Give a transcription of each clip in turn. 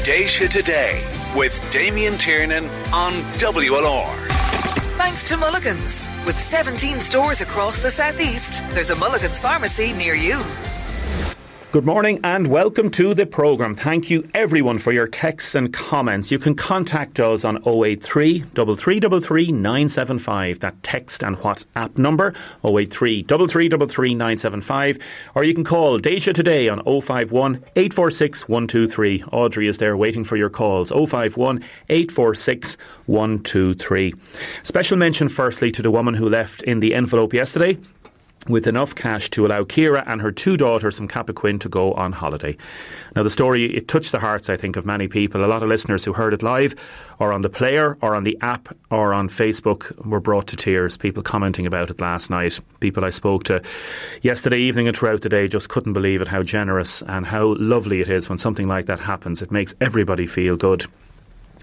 Déise Today with Damien Tiernan on WLR. Thanks to Mulligan's. With 17 stores across the southeast, there's a Mulligan's pharmacy near you. Good morning and welcome to the programme. Thank you everyone for your texts and comments. You can contact us on 083 3333 975, that text and WhatsApp number, 083 3333 975, or you can call Déise Today on 051 846 123. Audrey is there waiting for your calls, 051 846 123. Special mention firstly to the woman who left in the envelope yesterday with enough cash to allow Ciara and her two daughters from Cappoquin to go on holiday. Now the story, it touched the hearts, I think, of many people. A lot of listeners who heard it live or on the player or on the app or on Facebook were brought to tears. People commenting about it last night. People I spoke to yesterday evening and throughout the day just couldn't believe it, how generous and how lovely it is when something like that happens. It makes everybody feel good.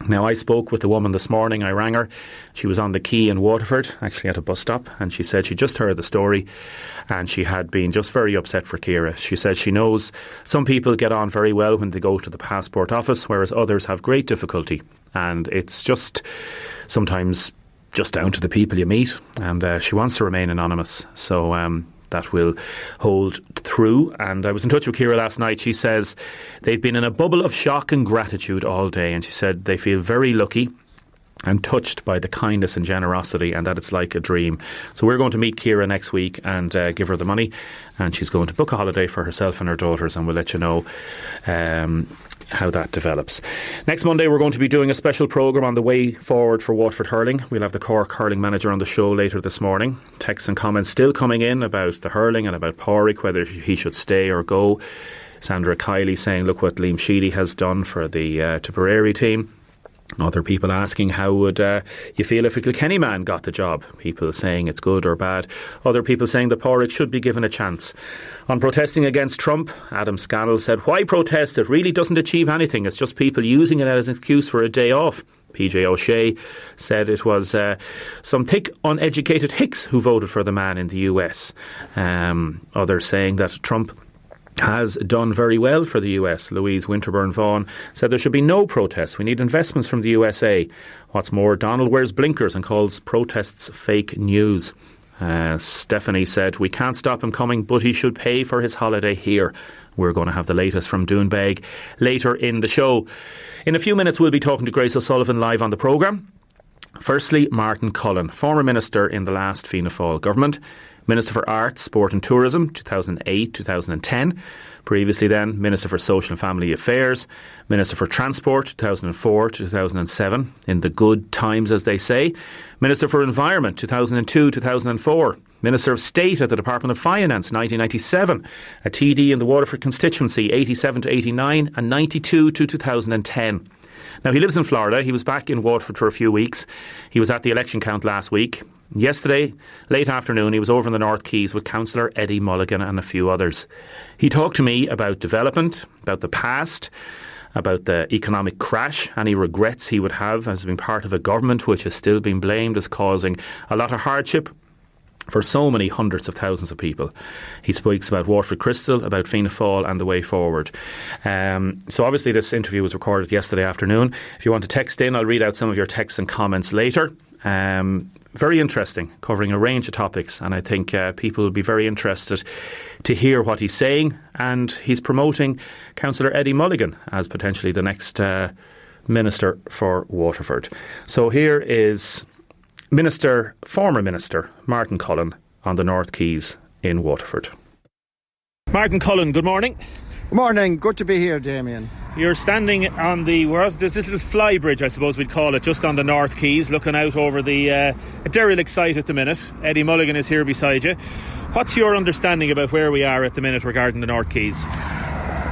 Now, I spoke with the woman this morning. I rang her. She was on the quay in Waterford, actually at a bus stop, and she said she just heard the story and she had been just very upset for Ciara. She said she knows some people get on very well when they go to the passport office, whereas others have great difficulty. And it's just sometimes just down to the people you meet. And she wants to remain anonymous. So that will hold through. And I was in touch with Ciara last night. She says they've been in a bubble of shock and gratitude all day, and she said they feel very lucky and touched by the kindness and generosity, and that it's like a dream. So we're going to meet Ciara next week and give her the money, and she's going to book a holiday for herself and her daughters, and we'll let you know how that develops. Next Monday we're going to be doing a special programme on the way forward for Waterford hurling. We'll have the Cork hurling manager on the show later this morning. Texts and comments still coming in about the hurling and about Pádraig, whether he should stay or go. Sandra Kiley saying look what Liam Sheedy has done for the Tipperary team. Other people asking how would you feel if a Kilkenny man got the job. People saying it's good or bad. Other people saying that Pádraig should be given a chance. On protesting against Trump, Adam Scannell said, why protest? It really doesn't achieve anything. It's just people using it as an excuse for a day off. PJ O'Shea said it was some thick, uneducated hicks who voted for the man in the US. Others saying that Trump has done very well for the US. Louise Winterburn Vaughan said there should be no protests. We need investments from the USA. What's more, Donald wears blinkers and calls protests fake news. Stephanie said, we can't stop him coming, but he should pay for his holiday here. We're going to have the latest from Doonbeg later in the show. In a few minutes, we'll be talking to Grace O'Sullivan live on the programme. Firstly, Martin Cullen, former minister in the last Fianna Fáil government. Minister for Arts, Sport and Tourism, 2008-2010. Previously then, Minister for Social and Family Affairs. Minister for Transport, 2004-2007, in the good times, as they say. Minister for Environment, 2002-2004. Minister of State at the Department of Finance, 1997. A TD in the Waterford constituency, 87-89 and 92-2010. Now, he lives in Florida. He was back in Waterford for a few weeks. He was at the election count last week. Yesterday, late afternoon, he was over in the North Quays with Councillor Eddie Mulligan and a few others. He talked to me about development, about the past, about the economic crash, any regrets he would have as being part of a government which is still being blamed as causing a lot of hardship for so many hundreds of thousands of people. He speaks about Waterford Crystal, about Fianna Fáil and the way forward. So obviously this interview was recorded yesterday afternoon. If you want to text in, I'll read out some of your texts and comments later. Very interesting, covering a range of topics, and I think people will be very interested to hear what he's saying. And he's promoting Councillor Eddie Mulligan as potentially the next Minister for Waterford. So here is former Minister Martin Cullen on the North Quays in Waterford. Martin Cullen, good morning. Good morning, good to be here, Damien. You're standing on there's this little fly bridge, I suppose we'd call it, just on the North Quays, looking out over the derelict site at the minute. Eddie Mulligan is here beside you. What's your understanding about where we are at the minute regarding the North Quays?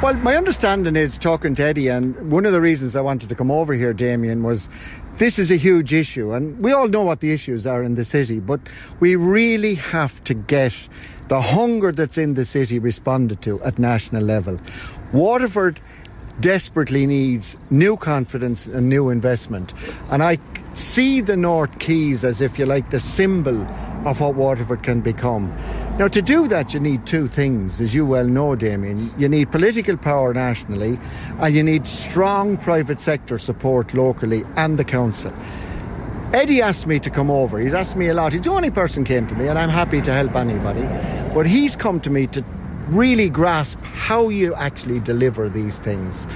Well, my understanding is, talking to Eddie, and one of the reasons I wanted to come over here, Damien, was this is a huge issue, and we all know what the issues are in the city, but we really have to get the hunger that's in the city responded to at national level. Waterford desperately needs new confidence and new investment, and I see the North Quays as, if you like, the symbol of what Waterford can become. Now, to do that, you need two things, as you well know, Damien. You need political power nationally, and you need strong private sector support locally and the council. Eddie asked me to come over. He's asked me a lot. He's the only person who came to me, and I'm happy to help anybody. But he's come to me to really grasp how you actually deliver these things.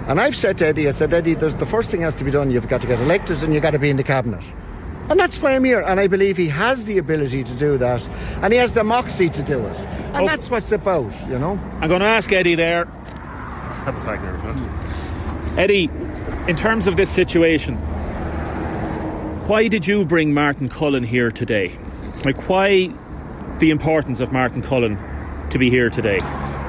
And I've said to Eddie, Eddie, the first thing has to be done. You've got to get elected and you've got to be in the cabinet. And that's why I'm here. And I believe he has the ability to do that. And he has the moxie to do it. And that's what it's about, you know. I'm going to ask Eddie there. Have a flag there, Eddie, in terms of this situation, why did you bring Martin Cullen here today? Like, why the importance of Martin Cullen to be here today?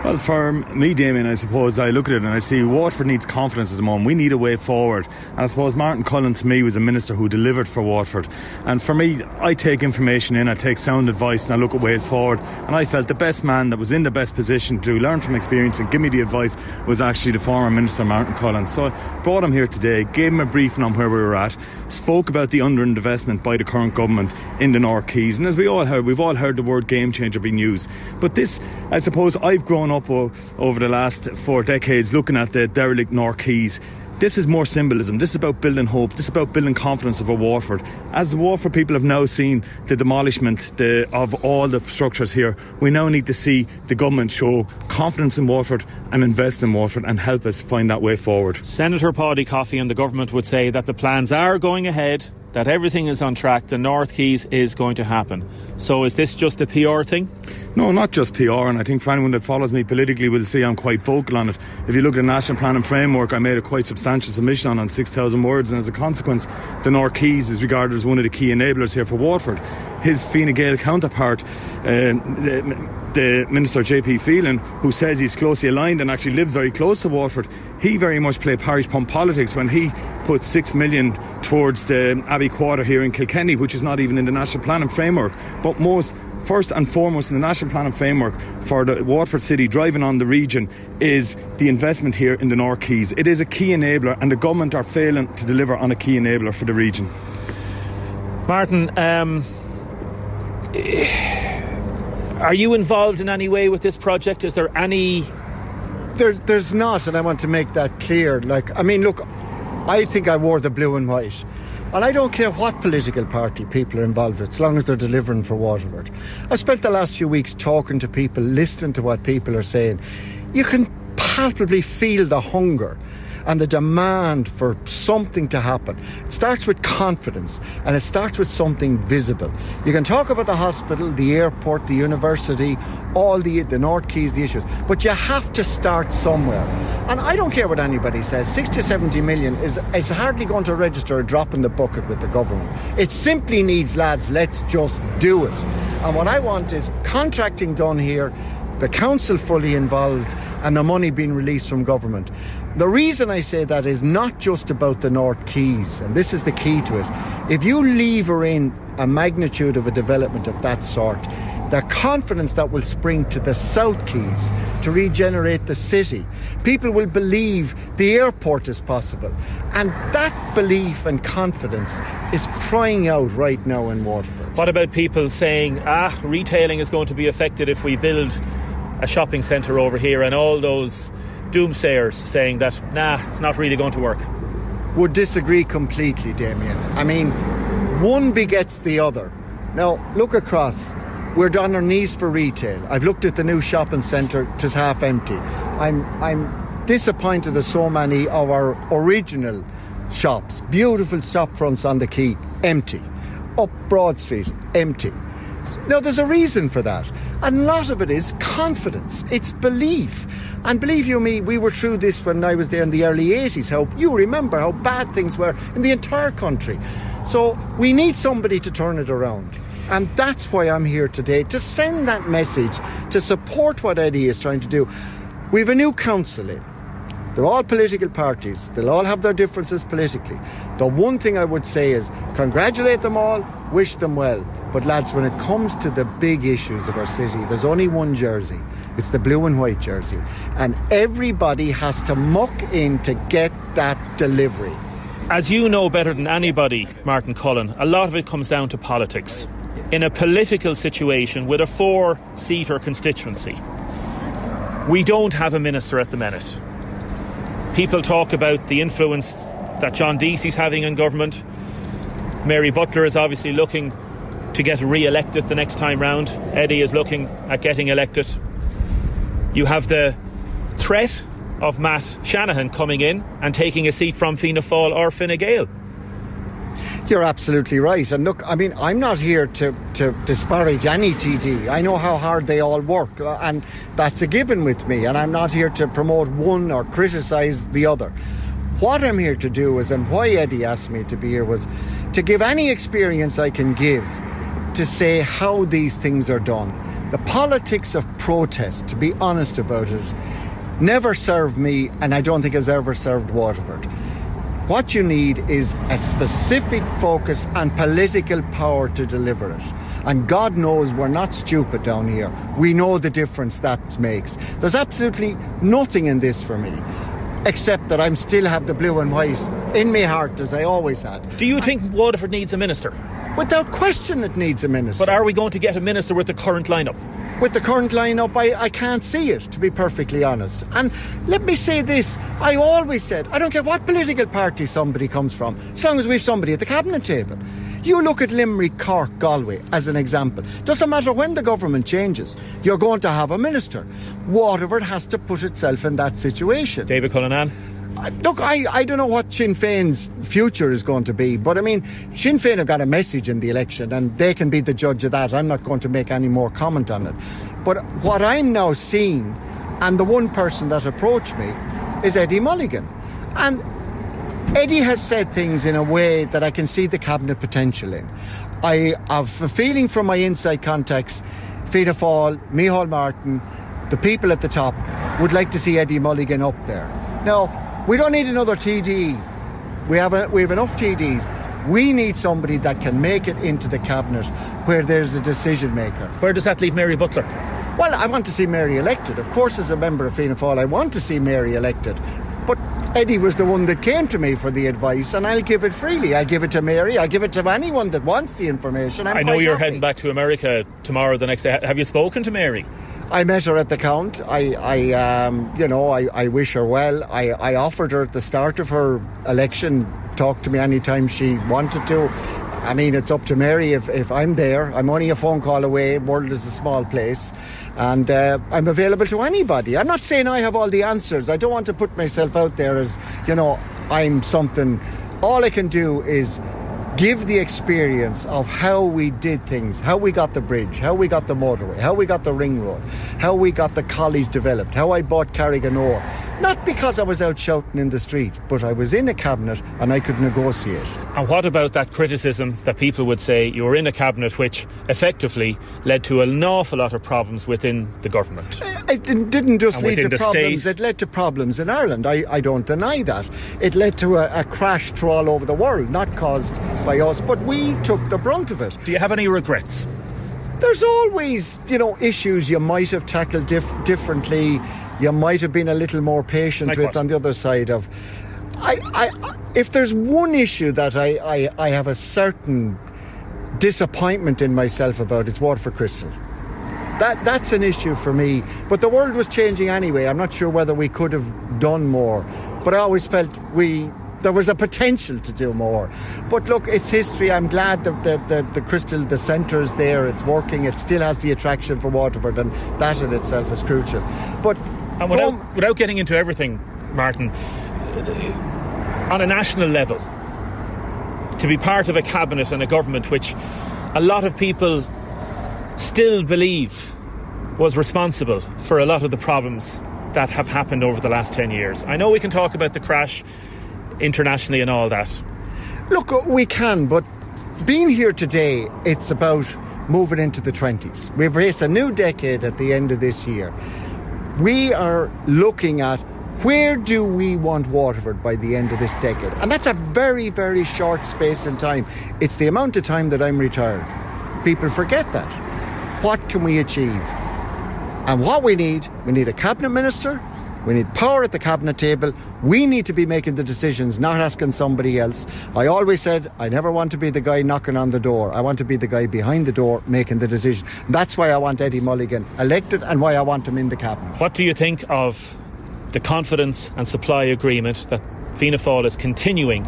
Well, for me, Damien, I suppose I look at it and I see Waterford needs confidence at the moment. We need a way forward. And I suppose Martin Cullen, to me, was a minister who delivered for Waterford. And for me, I take information in, I take sound advice, and I look at ways forward. And I felt the best man that was in the best position to learn from experience and give me the advice was actually the former minister, Martin Cullen. So I brought him here today, gave him a briefing on where we were at, spoke about the underinvestment by the current government in the North Quays. And as we all heard, we've all heard the word game changer being used. But this, I suppose, I've grown up over the last 4 decades looking at the derelict North Quays. This is more symbolism. This is about building hope. This is about building confidence over Waterford. As the Waterford people have now seen the demolishment of all the structures here, we now need to see the government show confidence in Waterford and invest in Waterford and help us find that way forward. Senator Paddy Coffey and the government would say that the plans are going ahead, that everything is on track, the North Quays is going to happen. So is this just a PR thing? No, not just PR, and I think for anyone that follows me politically will see I'm quite vocal on it. If you look at the National Plan and Framework, I made a quite substantial submission on 6,000 words, and as a consequence, the North Quays is regarded as one of the key enablers here for Waterford. His Fine Gael counterpart, the Minister JP Phelan, who says he's closely aligned and actually lives very close to Waterford, he very much played parish pump politics when he put 6 million towards the Abbey Quarter here in Kilkenny, which is not even in the National Plan and Framework. But first and foremost in the National Plan and Framework for the Waterford City driving on the region is the investment here in the North Quays. It is a key enabler, and the government are failing to deliver on a key enabler for the region. Martin, are you involved in any way with this project? Is there any... There's not, and I want to make that clear. Look, I think I wore the blue and white. And I don't care what political party people are involved with, as long as they're delivering for Waterford. I've spent the last few weeks talking to people, listening to what people are saying. You can palpably feel the hunger and the demand for something to happen. It starts with confidence, and it starts with something visible. You can talk about the hospital, the airport, the university, all the North Quays, the issues, but you have to start somewhere. And I don't care what anybody says, 60 to 70 million is hardly going to register a drop in the bucket with the government. It simply needs, lads, let's just do it. And what I want is contracting done here, the council fully involved, and the money being released from government. The reason I say that is not just about the North Quays, and this is the key to it. If you lever in a magnitude of a development of that sort, the confidence that will spring to the South Quays to regenerate the city, people will believe the airport is possible. And that belief and confidence is crying out right now in Waterford. What about people saying, retailing is going to be affected if we build a shopping centre over here, and all those doomsayers saying that, it's not really going to work? Would disagree completely, Damien. I mean, one begets the other. Now, look across. We're on our knees for retail. I've looked at the new shopping centre, it is half empty. I'm disappointed that so many of our original shops, beautiful shop fronts on the quay, empty. Up Broad Street, empty. Now, there's a reason for that. And a lot of it is confidence. It's belief. And believe you me, we were through this when I was there in the early 80s. You remember how bad things were in the entire country. So we need somebody to turn it around. And that's why I'm here today, to send that message, to support what Eddie is trying to do. We have a new council in. They're all political parties. They'll all have their differences politically. The one thing I would say is congratulate them all, wish them well. But lads, when it comes to the big issues of our city, there's only one jersey. It's the blue and white jersey. And everybody has to muck in to get that delivery. As you know better than anybody, Martin Cullen, a lot of it comes down to politics. in a political situation with a 4-seater constituency. We don't have a minister at the minute. People talk about the influence that John Déise is having in government. Mary Butler is obviously looking to get re-elected the next time round. Eddie is looking at getting elected. You have the threat of Matt Shanahan coming in and taking a seat from Fianna Fáil or Fine Gael. You're absolutely right. And look, I mean, I'm not here to disparage any TD. I know how hard they all work, and that's a given with me. And I'm not here to promote one or criticise the other. What I'm here to do is, and why Eddie asked me to be here, was to give any experience I can give to say how these things are done. The politics of protest, to be honest about it, never served me, and I don't think has ever served Waterford. What you need is a specific focus and political power to deliver it. And God knows we're not stupid down here. We know the difference that makes. There's absolutely nothing in this for me, except that I still have the blue and white in my heart, as I always had. Do you think Waterford needs a minister? Without question it needs a minister. But are we going to get a minister with the current lineup? With the current lineup, I can't see it, to be perfectly honest. And let me say this, I always said, I don't care what political party somebody comes from, as long as we've somebody at the cabinet table. You look at Limerick, Cork, Galway as an example. Doesn't matter when the government changes, you're going to have a minister. Waterford has to put itself in that situation. David Cullinan? Look, I don't know what Sinn Féin's future is going to be, but I mean, Sinn Féin have got a message in the election and they can be the judge of that. I'm not going to make any more comment on it. But what I'm now seeing, and the one person that approached me, is Eddie Mulligan. And Eddie has said things in a way that I can see the cabinet potential in. I have a feeling from my inside contacts, Fianna Fáil, Micheál Martin, the people at the top would like to see Eddie Mulligan up there. Now, we don't need another TD. We have enough TDs. We need somebody that can make it into the cabinet where there's a decision maker. Where does that leave Mary Butler? Well, I want to see Mary elected. Of course, as a member of Fianna Fáil, I want to see Mary elected. But Eddie was the one that came to me for the advice, and I'll give it freely. I give it to Mary. I give it to anyone that wants the information. I know you're heading back to America tomorrow, the next day. Have you spoken to Mary? I met her at the Count. I wish her well. I offered her at the start of her election, talk to me anytime she wanted to. I mean, it's up to Mary if I'm there. I'm only a phone call away. World is a small place. And I'm available to anybody. I'm not saying I have all the answers. I don't want to put myself out there as, I'm something. All I can do is give the experience of how we did things, how we got the bridge, how we got the motorway, how we got the ring road, how we got the college developed, how I bought Carriganore. Not because I was out shouting in the street, but I was in a cabinet and I could negotiate. And what about that criticism that people would say you were in a cabinet which effectively led to an awful lot of problems within the government? It didn't just lead to problems, state. It led to problems in Ireland. I don't deny that. It led to a crash through all over the world, not caused by us, but we took the brunt of it. Do you have any regrets? There's always, issues you might have tackled differently. You might have been a little more patient like with what? on the other side of. If there's one issue that I have a certain disappointment in myself about, it's Waterford Crystal. That's an issue for me. But the world was changing anyway. I'm not sure whether we could have done more. But I always felt there was a potential to do more. But look, it's history. I'm glad that the Crystal, the centre is there. It's working. It still has the attraction for Waterford, and that in itself is crucial. But and without getting into everything, Martin, on a national level, to be part of a cabinet and a government which a lot of people still believe was responsible for a lot of the problems that have happened over the last 10 years. I know we can talk about the crash internationally and all that. Look, we can, but being here today, it's about moving into the 20s. We've faced a new decade at the end of this year. We are looking at where do we want Waterford by the end of this decade? And that's a very, very short space in time. It's the amount of time that I'm retired. People forget that. What can we achieve? And what we need a cabinet minister, We need power at the cabinet table. We need to be making the decisions, not asking somebody else. I always said I never want to be the guy knocking on the door. I want to be the guy behind the door making the decision. That's why I want Eddie Mulligan elected and why I want him in the cabinet. What do you think of the confidence and supply agreement that Fianna Fáil is continuing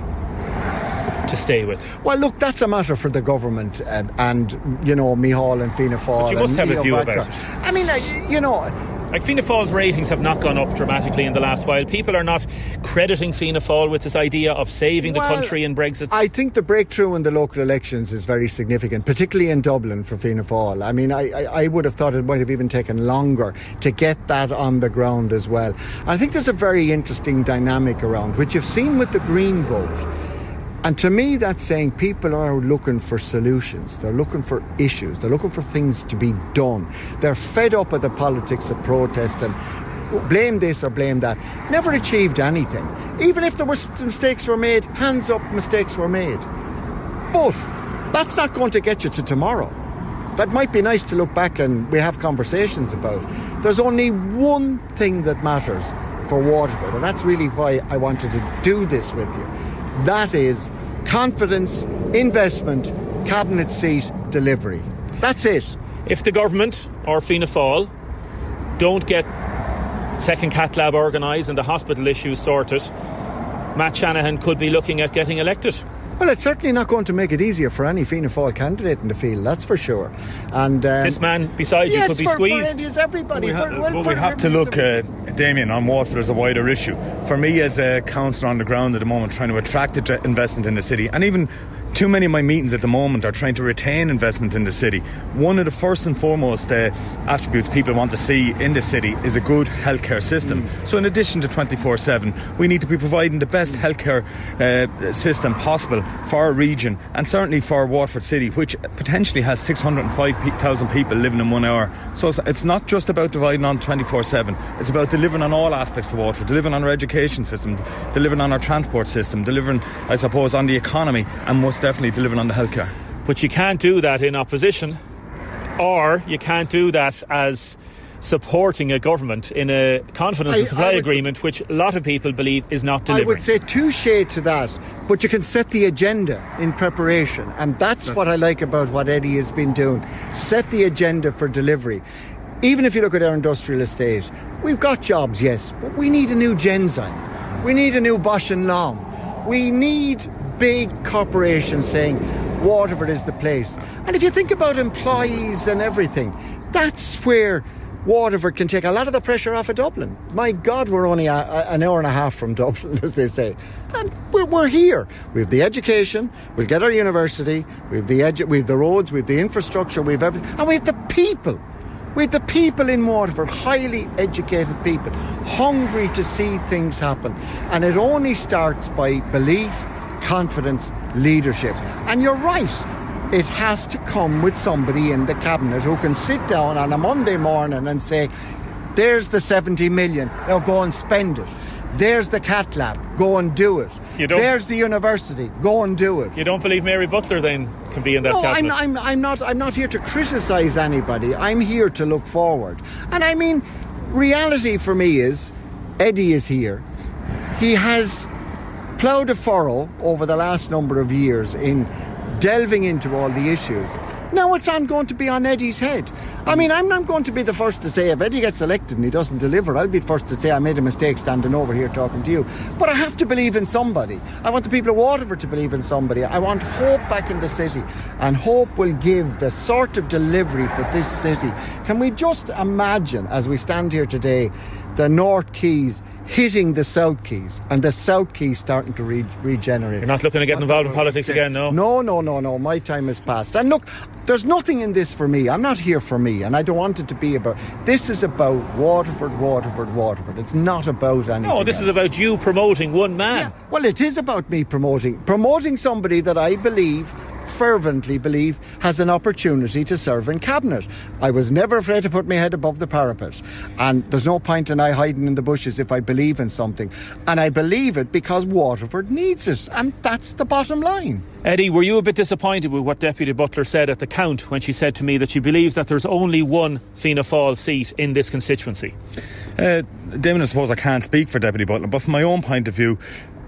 to stay with? Well, look, that's a matter for the government and Micheál and Fianna Fáil. But you must have a view about it. I mean, like Fianna Fáil's ratings have not gone up dramatically in the last while. People are not crediting Fianna Fáil with this idea of saving the country in Brexit. I think the breakthrough in the local elections is very significant, particularly in Dublin for Fianna Fáil. I mean, I would have thought it might have even taken longer to get that on the ground as well. I think there's a very interesting dynamic around, which you've seen with the Green vote. And to me, that's saying people are looking for solutions. They're looking for issues. They're looking for things to be done. They're fed up with the politics of protest and blame this or blame that. Never achieved anything. Even if there were mistakes were made, hands up, mistakes were made. But that's not going to get you to tomorrow. That might be nice to look back and we have conversations about. There's only one thing that matters for Waterford, and that's really why I wanted to do this with you. That is confidence, investment, cabinet seat, delivery. That's it. If the government or Fianna Fáil don't get second cath lab organised and the hospital issues sorted, Matt Shanahan could be looking at getting elected. Well, it's certainly not going to make it easier for any Fianna Fáil candidate in the field, that's for sure. And this man beside you could be squeezed. Yes, everybody. We have to look, Damien, on Waterford as a wider issue. For me, as a councillor on the ground at the moment, trying to attract investment in the city, and even too many of my meetings at the moment are trying to retain investment in the city. One of the first and foremost attributes people want to see in the city is a good healthcare system. So in addition to 24/7, we need to be providing the best healthcare system possible for our region, and certainly for Waterford City, which potentially has 605,000 people living in 1 hour. So it's not just about dividing on 24/7. It's about delivering on all aspects for Waterford, delivering on our education system, delivering on our transport system, delivering, I suppose, on the economy, and most definitely delivering on the healthcare. But you can't do that in opposition, or you can't do that as supporting a government in a confidence and supply agreement, which a lot of people believe is not delivering. I would say touche to that, but you can set the agenda in preparation, and that's what I like about what Eddie has been doing. Set the agenda for delivery. Even if you look at our industrial estate, we've got jobs, yes, but we need a new Genzyme. We need a new Bosch and Long. We need big corporations saying Waterford is the place. And if you think about employees and everything, that's where Waterford can take a lot of the pressure off of Dublin. My God, we're only an hour and a half from Dublin, as they say. And we're here. We have the education, we'll get our university, we have the roads, we have the infrastructure, we have everything, and we have the people. We have the people in Waterford, highly educated people, hungry to see things happen. And it only starts by belief, confidence, leadership. And you're right, it has to come with somebody in the cabinet who can sit down on a Monday morning and say, there's the 70 million, now go and spend it. There's the cath lab, go and do it. There's the university, go and do it. You don't believe Mary Butler then can be in that cabinet? No, I'm not here to criticise anybody. I'm here to look forward. And I mean, reality for me is, Eddie is here. He has ploughed a furrow over the last number of years in delving into all the issues. Now it's going to be on Eddie's head. I mean, I'm not going to be the first to say if Eddie gets elected and he doesn't deliver, I'll be the first to say I made a mistake standing over here talking to you. But I have to believe in somebody. I want the people of Waterford to believe in somebody. I want hope back in the city, and hope will give the sort of delivery for this city. Can we just imagine, as we stand here today, the North Quays hitting the South Quays and the South Quays starting to regenerate? You're not looking to get involved in politics again, no? No. My time has passed. And look, there's nothing in this for me. I'm not here for me, and I don't want it to be about... This is about Waterford. It's not about anything No, this else. is about you promoting one man. Yeah, well, it is about me promoting somebody that I believe fervently believe has an opportunity to serve in cabinet. I was never afraid to put my head above the parapet, and there's no point in I hiding in the bushes if I believe in something, and I believe it because Waterford needs it, and that's the bottom line. Eddie, were you a bit disappointed with what Deputy Butler said at the count when she said to me that she believes that there's only one Fianna Fáil seat in this constituency? Damon, I suppose I can't speak for Deputy Butler, but from my own point of view,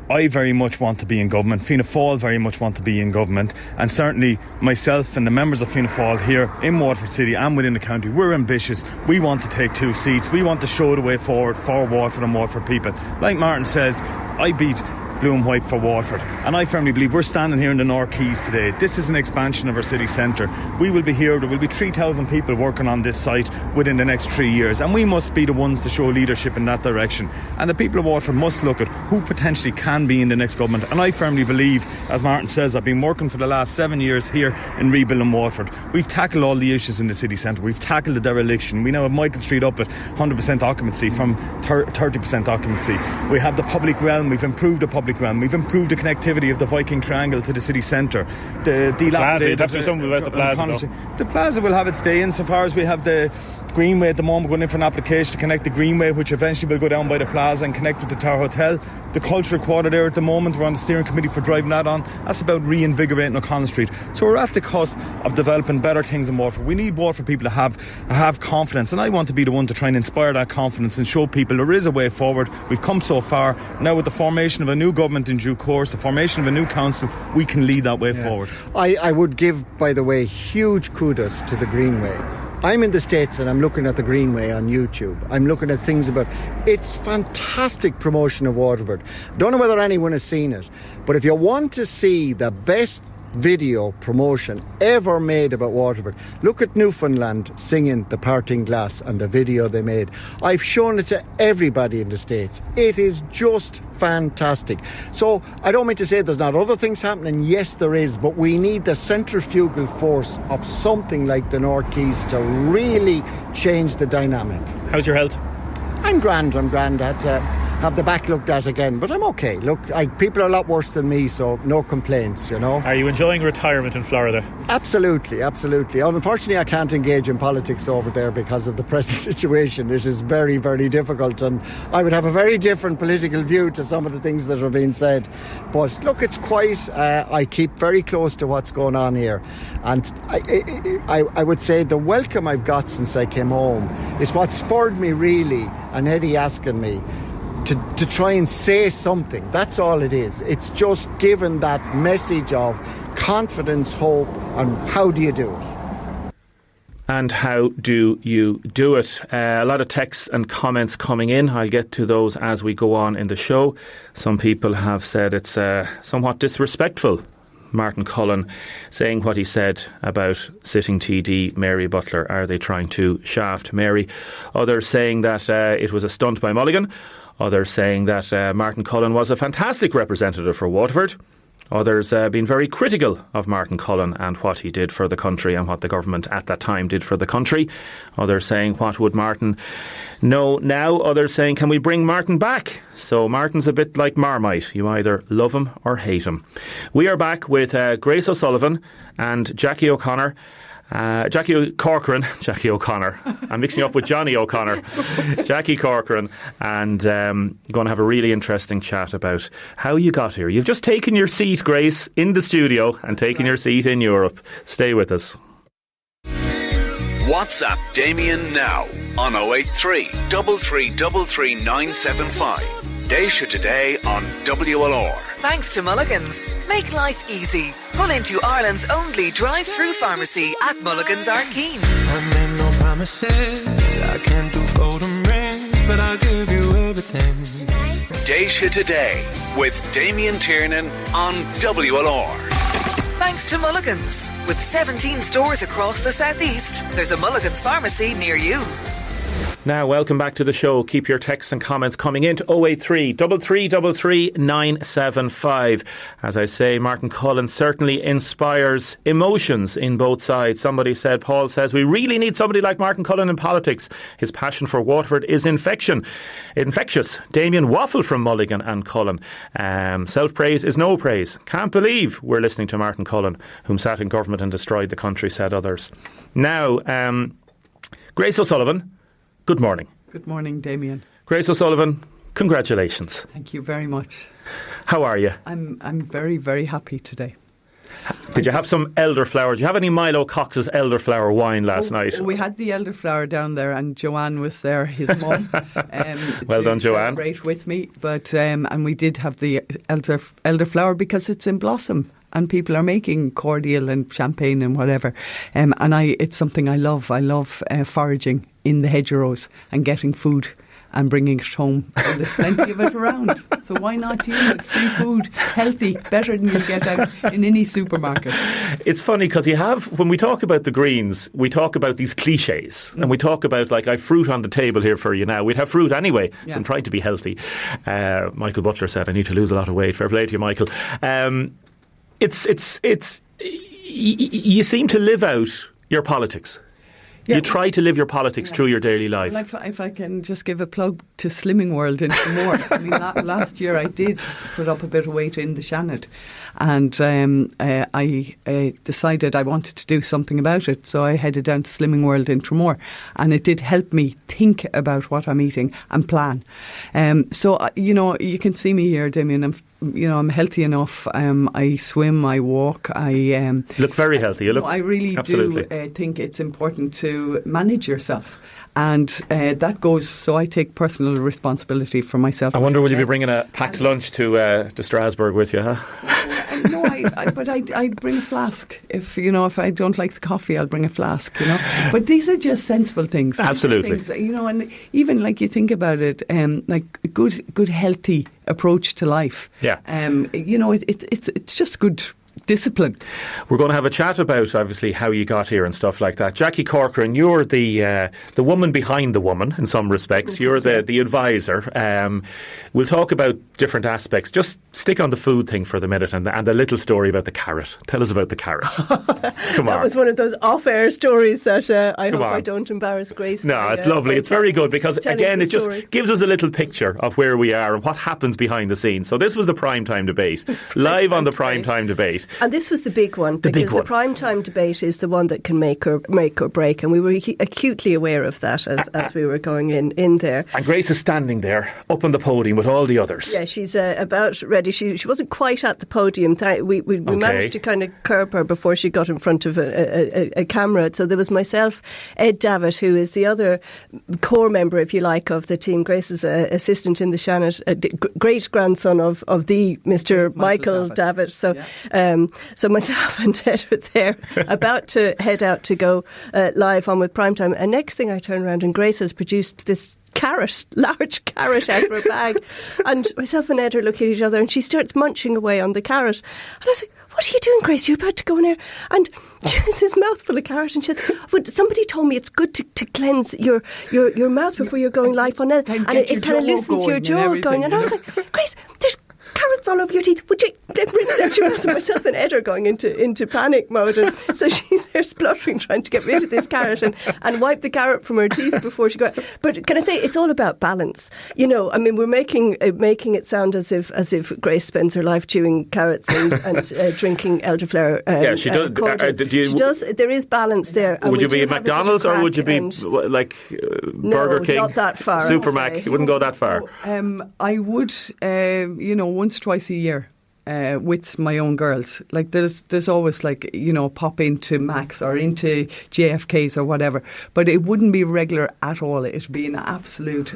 I very much want to be in government. Fianna Fáil very much want to be in government, and certainly myself and the members of Fianna Fáil here in Waterford City and within the county, we're ambitious. We want to take 2 seats. We want to show the way forward for Waterford and Waterford people. Like Martin says, I beat blue and white for Waterford, and I firmly believe we're standing here in the North Quays today. This is an expansion of our city centre. We will be here, there will be 3,000 people working on this site within the next 3 years, and we must be the ones to show leadership in that direction, and the people of Waterford must look at who potentially can be in the next government. And I firmly believe, as Martin says, I've been working for the last 7 years here in rebuilding Waterford. We've tackled all the issues in the city centre. We've tackled the dereliction. We now have Michael Street up at 100% occupancy from 30% occupancy. We have the public realm. We've improved the public realm. We've improved the connectivity of the Viking Triangle to the city centre. The Plaza, you'd have to do something about the Plaza. The Plaza will have its day insofar as we have the Greenway at the moment going in for an application to connect the Greenway, which eventually will go down by the Plaza and connect with the Tower Hotel. The Cultural Quarter there at the moment, we're on the steering committee for driving that on. That's about reinvigorating O'Connell Street. So we're at the cusp of developing better things in Waterford. We need Waterford people to have confidence, and I want to be the one to try and inspire that confidence and show people there is a way forward. We've come so far. Now with the formation of a new government in due course, the formation of a new council, we can lead that way forward. I would give, by the way, huge kudos to the Greenway. I'm in the States and I'm looking at the Greenway on YouTube. I'm looking at things about it's fantastic promotion of Waterford. Don't know whether anyone has seen it, but if you want to see the best video promotion ever made about Waterford, look at Newfoundland singing The Parting Glass and the video they made. I've shown it to everybody in the States. It is just fantastic. So I don't mean to say there's not other things happening. Yes, there is, but we need the centrifugal force of something like the North Quays to really change the dynamic. How's your health? I'm grand. I had to have the back looked at again, but I'm okay. Look, people are a lot worse than me, so no complaints, you know. Are you enjoying retirement in Florida? Absolutely. Unfortunately, I can't engage in politics over there because of the present situation. It is very, very difficult, and I would have a very different political view to some of the things that are being said. But look, it's quiet. I keep very close to what's going on here, and I would say the welcome I've got since I came home is what spurred me really, and Eddie asking me to try and say something. That's all it is. It's just giving that message of confidence, hope, and how do you do it? And how do you do it? A lot of texts and comments coming in. I'll get to those as we go on in the show. Some people have said it's somewhat disrespectful, Martin Cullen saying what he said about sitting TD Mary Butler. Are they trying to shaft Mary? Others saying that it was a stunt by Mulligan. Others saying that Martin Cullen was a fantastic representative for Waterford. Others being very critical of Martin Cullen and what he did for the country and what the government at that time did for the country. Others saying, what would Martin know now? Others saying, can we bring Martin back? So Martin's a bit like Marmite. You either love him or hate him. We are back with Grace O'Sullivan and Jackie O'Connor. Jackie O'Connor. I'm mixing up with Johnny O'Connor. Jackie Corcoran, and going to have a really interesting chat about how you got here. You've just taken your seat, Grace, in the studio and taken your seat in Europe. Stay with us. WhatsApp Damien now on 083 3333 975. Déise today on WLR. Thanks to Mulligan's. Make life easy. Pull into Ireland's only drive-through pharmacy at Mulligan's Arkeen. I made no promises. I can't do golden rings, but I'll give you everything. Déise today with Damien Tiernan on WLR. Thanks to Mulligan's. With 17 stores across the southeast, there's a Mulligan's pharmacy near you. Now, welcome back to the show. Keep your texts and comments coming in to 083 3333 975. As I say, Martin Cullen certainly inspires emotions in both sides. Somebody said, Paul says, we really need somebody like Martin Cullen in politics. His passion for Waterford is infectious. Damien Waffle from Mulligan and Cullen. Self-praise is no praise. Can't believe we're listening to Martin Cullen, whom sat in government and destroyed the country, said others. Now, Grace O'Sullivan, good morning. Good morning, Damien. Grace O'Sullivan, congratulations. Thank you very much. How are you? I'm very, very happy today. Did you have some elderflower? Did you have any Milo Cox's elderflower wine last night? We had the elderflower down there, and Joanne was there, his mum. Well done, Joanne. Celebrate with me, but and we did have the elderflower because it's in blossom. And people are making cordial and champagne and whatever. And it's something I love. I love foraging in the hedgerows and getting food and bringing it home. And there's plenty of it around. So why not use it? Free food, healthy, better than you get out in any supermarket. It's funny because when we talk about the Greens, we talk about these cliches. And we talk about, like, I've fruit on the table here for you now. We'd have fruit anyway. Yeah. So I'm trying to be healthy. Michael Butler said, I need to lose a lot of weight. Fair play to you, Michael. You seem to live out your politics. Yeah. You try to live your politics through your daily life. Well, if I can just give a plug to Slimming World in more. I mean, last year I did put up a bit of weight in the Shannon, and I decided I wanted to do something about it. So I headed down to Slimming World in Tramore, and it did help me think about what I'm eating and plan. So you can see me here, Damien. I'm healthy enough. I swim, I walk. I look very healthy. I really absolutely do think it's important to manage yourself. And that goes, so I take personal responsibility for myself. I wonder, will you be bringing a packed lunch to Strasbourg with you, huh? No, but I bring a flask. If I don't like the coffee, I'll bring a flask, But these are just sensible things. Absolutely. Things, and even like you think about it, like a good healthy approach to life. Yeah. It's just good discipline. We're going to have a chat about, obviously, how you got here and stuff like that. Jackie Corcoran, you're the woman behind the woman in some respects. You're the advisor. We'll talk about different aspects. Just stick on the food thing for the minute and the little story about the carrot. Tell us about the carrot. Come on. That was one of those off-air stories that I hope I don't embarrass Grace. No, it's lovely. It's very good because, again, it just gives us a little picture of where we are and what happens behind the scenes. So this was the primetime debate, live on the primetime debate. And this was the big one, because the primetime debate is the one that can make or break, and we were acutely aware of that as we were going in there. And Grace is standing there up on the podium with all the others. Yeah, she's about ready. She wasn't quite at the podium. We managed to kind of curb her before she got in front of a camera. So there was myself, Ed Davitt, who is the other core member, if you like, of the team. Grace's assistant in the Shannon, great grandson of the Mr. Michael Davitt. So. Yeah. So myself and Ed were there, about to head out to go live on with Primetime. And next thing I turn around and Grace has produced this large carrot out of her bag. And myself and Ed are looking at each other and she starts munching away on the carrot. And I was like, what are you doing, Grace? You're about to go in there. And she has this mouthful of carrot and she said, but somebody told me it's good to cleanse your mouth before you're going live on it. And it kind of loosens your jaw going. And I was like, Grace, there's carrots all over your teeth. Would you rinse out your mouth? And myself and Ed are going into panic mode. And so she's there spluttering, trying to get rid of this carrot and wipe the carrot from her teeth before she goes. But can I say, it's all about balance. I mean, we're making it sound as if Grace spends her life chewing carrots and drinking elderflower. Yeah, she does. She does. There is balance there. Would you be at McDonald's or would you be like Burger King? Not that far. Supermac. You wouldn't go that far. I would, once, twice a year. With my own girls, like there's always pop into Max or into JFK's or whatever, but it wouldn't be regular at all. It'd be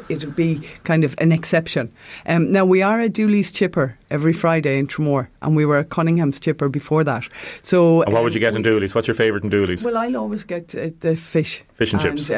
it'd be kind of an exception. Now we are a Dooley's chipper every Friday in Tramore, and we were a Cunningham's chipper before that. So and what would you get in Dooley's? What's your favourite in Dooley's? Well, I'll always get the fish. Fish and chips.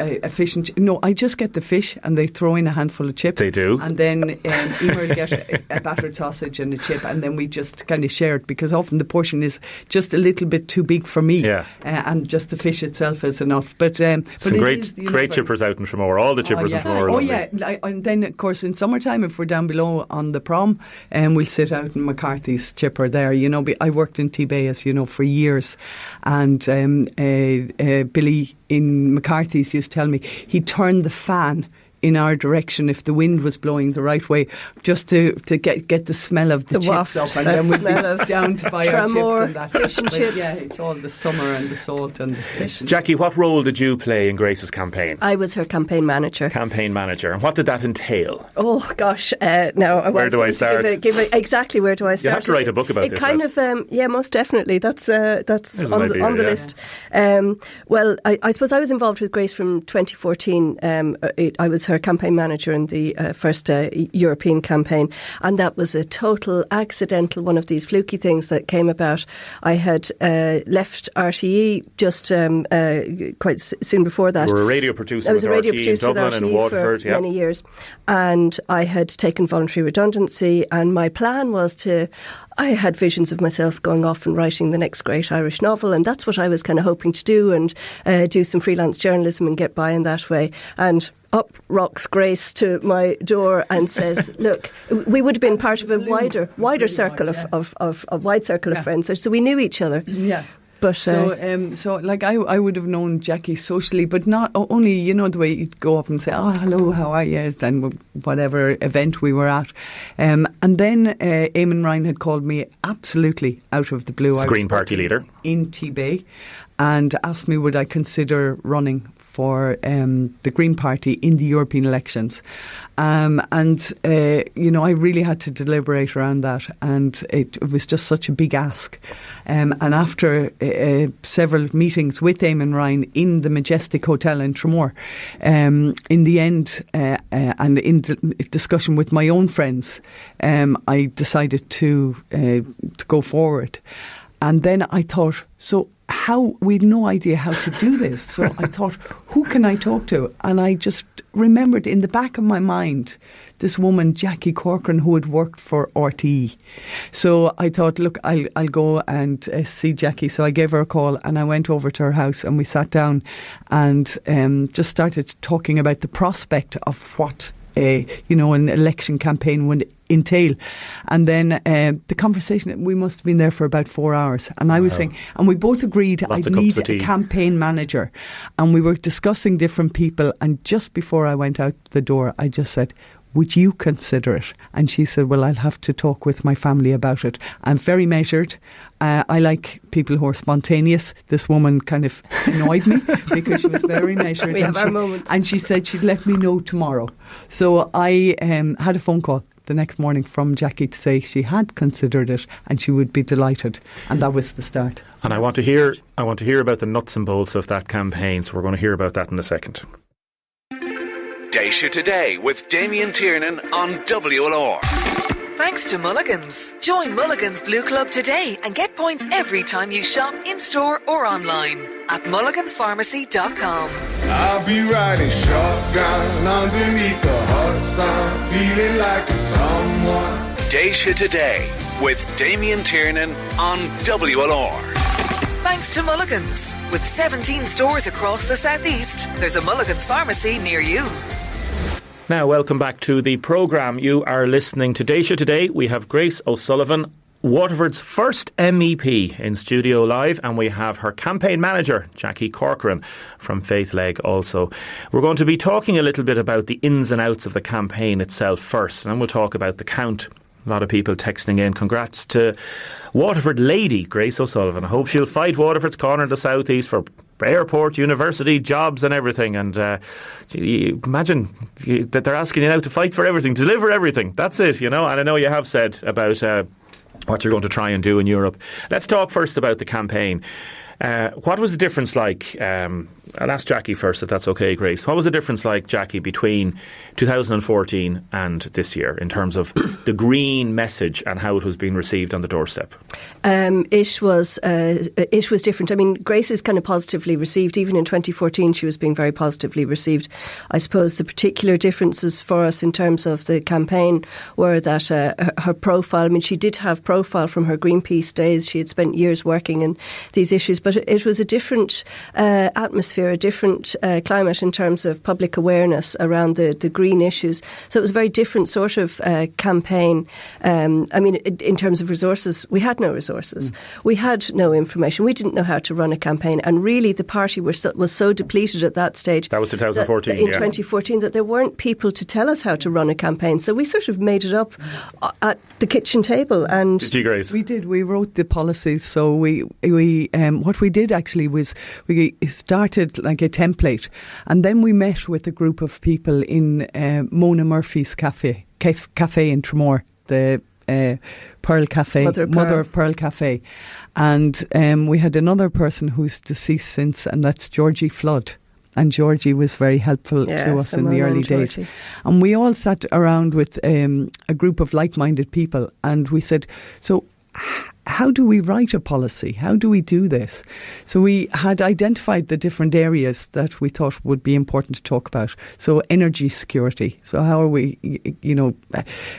No, I just get the fish and they throw in a handful of chips. They do. And then Emer will get a battered sausage and a chip, and then we just just kind of share it, because often the portion is just a little bit too big for me, and just the fish itself is enough. But some great chippers out in Tramore. All the chippers in Tramore. Oh yeah, and then of course in summertime, if we're down below on the prom, we'll sit out in McCarthy's chipper there. You know, I worked in T-Bay, as you know, for years, and Billy in McCarthy's used to tell me he'd turn the fan in our direction if the wind was blowing the right way, just to get the smell of the chips up, and then we'd be down to buy our chips and that. Fish and chips. Yeah, it's all the summer and the salt and the fish. Jackie, what role did you play in Grace's campaign? I was her campaign manager. And what did that entail? Oh gosh, now where do I start? Exactly, where do I start? You have to write a book about this. Kind of, most definitely. That's on the list. Well, I suppose I was involved with Grace from 2014. I was her campaign manager in the first European campaign, and that was a total accidental, one of these fluky things that came about. I had left RTE just quite soon before that. You were a radio producer. I was a radio RTE producer in Dublin with RTE and Waterford for many years, and I had taken voluntary redundancy, and my plan was I had visions of myself going off and writing the next great Irish novel, and that's what I was kind of hoping to do, and do some freelance journalism and get by in that way. And up rocks Grace to my door and says, "Look, we would have been part of a wider circle of wide circle of friends, so we knew each other." Yeah. But, so like I would have known Jackie socially, but not only, you know, the way you'd go up and say, "Oh, hello, how are you?" and whatever event we were at. And then Eamon Ryan had called me absolutely out of the blue. The Green Party leader. In T-Bay, and asked me would I consider running for the Green Party in the European elections. You know, I really had to deliberate around that, and it was just such a big ask. And after several meetings with Eamon Ryan in the Majestic Hotel in Tramore, in the end, and in discussion with my own friends, I decided to go forward. And then I thought, we had no idea how to do this. So I thought, who can I talk to? And I just remembered in the back of my mind this woman, Jackie Corcoran, who had worked for RTE. So I thought, look, I'll go and see Jackie. So I gave her a call, and I went over to her house, and we sat down and just started talking about the prospect of what an election campaign would entail. And then the conversation, we must have been there for about 4 hours, and I was saying, and we both agreed I'd need a campaign manager, and we were discussing different people, and just before I went out the door I just said, would you consider it? And she said, well, I'll have to talk with my family about it. I'm very measured. I like people who are spontaneous. This woman kind of annoyed me because she was very measured. We have our moments. And she said she'd let me know tomorrow. So I had a phone call the next morning from Jackie to say she had considered it and she would be delighted. And that was the start. And I want to hear about the nuts and bolts of that campaign. So we're going to hear about that in a second. Déise Today with Damien Tiernan on WLR. Thanks to Mulligan's. Join Mulligan's Blue Club today and get points every time you shop in-store or online at mulliganspharmacy.com. I'll be riding shotgun underneath the hot sun, feeling like a someone. Déise Today with Damien Tiernan on WLR. Thanks to Mulligan's. With 17 stores across the southeast, there's a Mulligan's pharmacy near you. Now, welcome back to the programme. You are listening to Déise Today. We have Grace O'Sullivan, Waterford's first MEP, in studio live, and we have her campaign manager, Jackie Corcoran, from Faith Leg also. We're going to be talking a little bit about the ins and outs of the campaign itself first, and then we'll talk about the count. A lot of people texting in. Congrats to Waterford lady Grace O'Sullivan. I hope she'll fight Waterford's corner in the southeast for airport, university, jobs and everything. And imagine that they're asking you now to fight for everything, deliver everything. That's it, you know. And I know you have said about what you're going to try and do in Europe. Let's talk first about the campaign. What was the difference like I'll ask Jackie first, if that's okay, Grace. What was the difference like, Jackie, between 2014 and this year in terms of the green message and how it was being received on the doorstep? It was different. I mean, Grace is kind of positively received. Even in 2014, she was being very positively received. I suppose the particular differences for us in terms of the campaign were that her profile, I mean, she did have profile from her Greenpeace days. She had spent years working in these issues, but it was a different atmosphere, a different climate in terms of public awareness around the green issues. So it was a very different sort of campaign. I mean, in terms of resources, we had no resources. We had no information. We didn't know how to run a campaign. And really, the party was so depleted at that stage. That was 2014, in 2014, that there weren't people to tell us how to run a campaign. So we sort of made it up at the kitchen table. And did you, Grace? We did. We wrote the policies. So we what we did actually was we started like a template, and then we met with a group of people in Mona Murphy's cafe in Tremor, the Pearl Cafe, Mother of Pearl Cafe, and we had another person who's deceased since, and that's Georgie Flood. And Georgie was very helpful to us in the early days. And we all sat around with a group of like-minded people, and we said, so how do we write a policy? How do we do this? So we had identified the different areas that we thought would be important to talk about. So energy security. So how are we,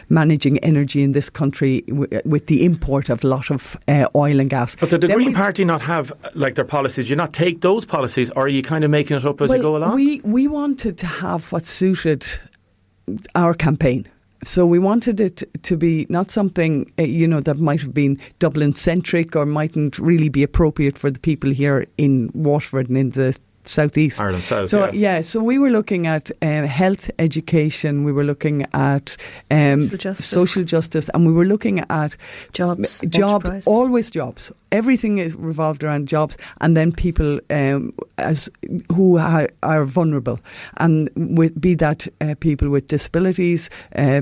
managing energy in this country with the import of a lot of oil and gas? But did the Green Party not have like their policies? Do you not take those policies, or are you kind of making it up as you go along? We wanted to have what suited our campaign. So we wanted it to be not something, that might have been Dublin-centric or mightn't really be appropriate for the people here in Waterford and in the southeast. Ireland South, So we were looking at health, education, we were looking at social justice, and we were looking at jobs, always jobs. Everything is revolved around jobs, and then people who are vulnerable, and be that people with disabilities,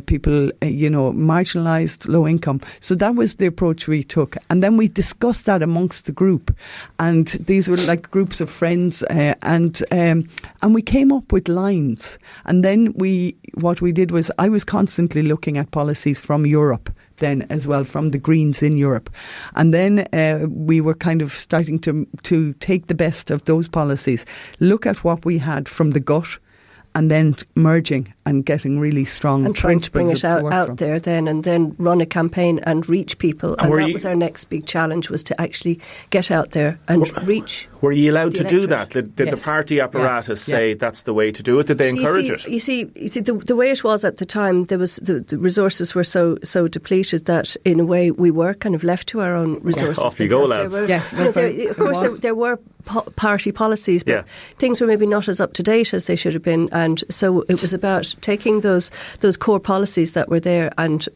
people marginalised, low income. So that was the approach we took, and then we discussed that amongst the group, and these were like groups of friends, and we came up with lines, and then what we did was I was constantly looking at policies from Europe. Then as well, from the Greens in Europe, and then we were kind of starting to take the best of those policies, look at what we had from the gut, and then merging and getting really strong and trying to bring it out there then, and then run a campaign and reach people. And that was our next big challenge, was to actually get out there and reach. Were you allowed to do that? Did the party apparatus say that's the way to do it? Did they encourage it? You see, the way it was at the time, there was the resources were so depleted that in a way we were kind of left to our own resources. Off you go, lads. Of course, there were party policies, but things were maybe not as up to date as they should have been, and so it was about taking those core policies that were there and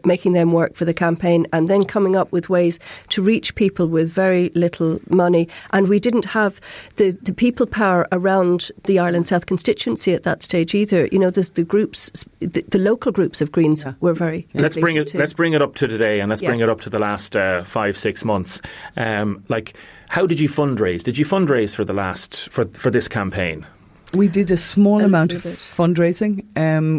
making them work for the campaign, and then coming up with ways to reach people with very little money. And we didn't have the people power around the Ireland South constituency at that stage either. The groups, the local groups of Greens were very. Let's bring it up to today, and let's bring it up to the last 5-6 months. How did you fundraise? Did you fundraise for this campaign? We did a small amount of fundraising.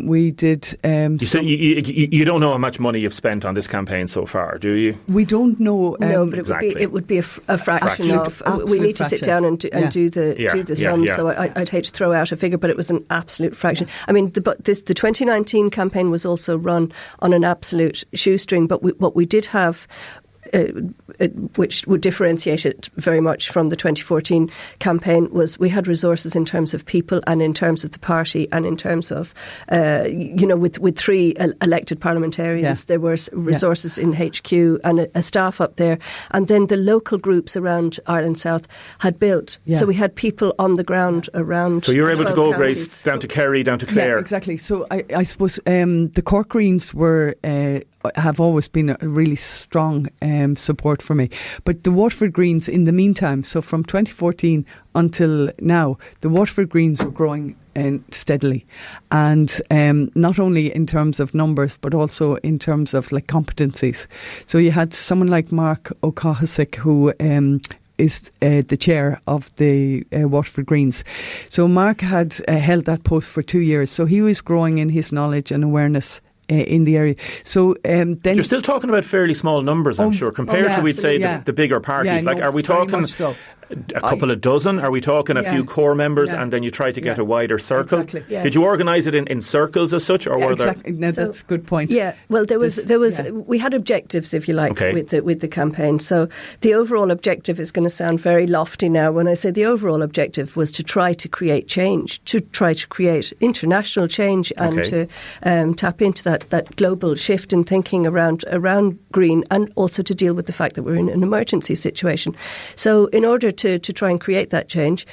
We did. You don't know how much money you've spent on this campaign so far, do you? We don't know. No, but it would be a fraction of. We need to sit down and do the sum. So I'd hate to throw out a figure, but it was an absolute fraction. I mean, the 2019 campaign was also run on an absolute shoestring. But what we did have, which would differentiate it very much from the 2014 campaign, was we had resources in terms of people and in terms of the party and in terms of, with 3 elected parliamentarians, there were resources in HQ and a staff up there. And then the local groups around Ireland South had built. Yeah. So we had people on the ground around. So you were able to go, Grace, down to Kerry, down to Clare. Yeah, exactly. So I suppose the Cork Greens have always been a really strong support for me. But the Waterford Greens in the meantime, so from 2014 until now, the Waterford Greens were growing steadily, and not only in terms of numbers but also in terms of competencies. So you had someone like Mark O'Cahasick, who the chair of the Waterford Greens. So Mark had held that post for 2 years. So he was growing in his knowledge and awareness in the area. So then you're still talking about fairly small numbers, I'm sure, compared to, we'd say, the bigger parties. Are we talking a couple of dozen? Are we talking a few core members, and then you try to get a wider circle? Exactly. Yes. Did you organise it in circles as such, or were there? No, that's a good point. Yeah, well, there was. We had objectives, if you like, with the campaign. So the overall objective is going to sound very lofty now. When I say the overall objective was to try to create change, to try to create international change, and to tap into that global shift in thinking around green, and also to deal with the fact that we're in an emergency situation. So in order to try and create that change,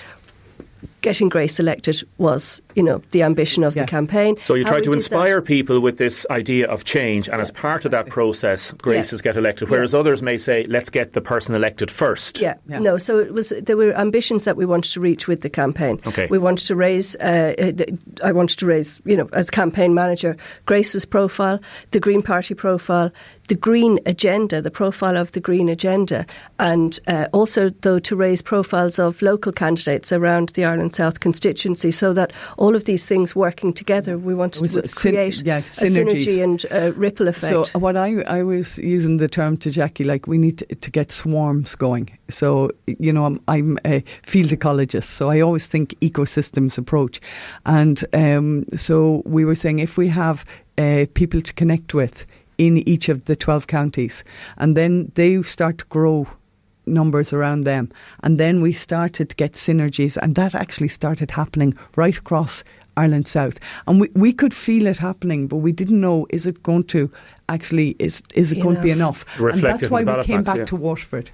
getting Grace elected was, the ambition of the campaign. So you try to inspire people with this idea of change, and as part of that process, Grace's get elected, whereas others may say, let's get the person elected first. No, so there were ambitions that we wanted to reach with the campaign. We wanted to raise, I wanted to raise, as campaign manager, Grace's profile, the Green Party profile, the Green Agenda, the profile of the Green Agenda, and also, though, to raise profiles of local candidates around the Ireland South constituency, so that all of these things working together, we wanted to create a synergy and ripple effect. So what I was using the term to Jackie, like, we need to get swarms going. So, I'm a field ecologist, so I always think ecosystems approach. And so we were saying, if we have people to connect with in each of the 12 counties, and then they start to grow numbers around them, and then we started to get synergies, and that actually started happening right across Ireland South, and we could feel it happening, but we didn't know, is it going to actually, is it going to be enough? And that's why we came back to Waterford,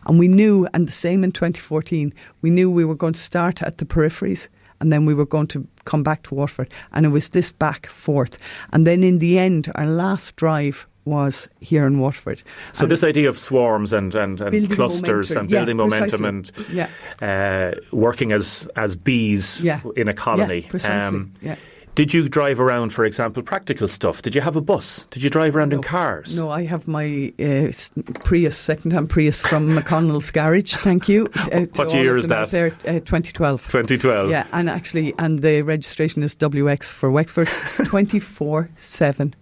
and we knew, and the same in 2014, we knew we were going to start at the peripheries, and then we were going to come back to Waterford, and it was this back forth, and then in the end our last drive was here in Waterford. So this idea of swarms and clusters momentum, and building momentum and working as bees in a colony. Did you drive around, for example, practical stuff? Did you have a bus? Did you drive around in cars? No, I have my Prius, second-hand Prius from McConnell's garage, thank you. What year is that? There, 2012. 2012. Yeah, and the registration is WX for Wexford, 24/7.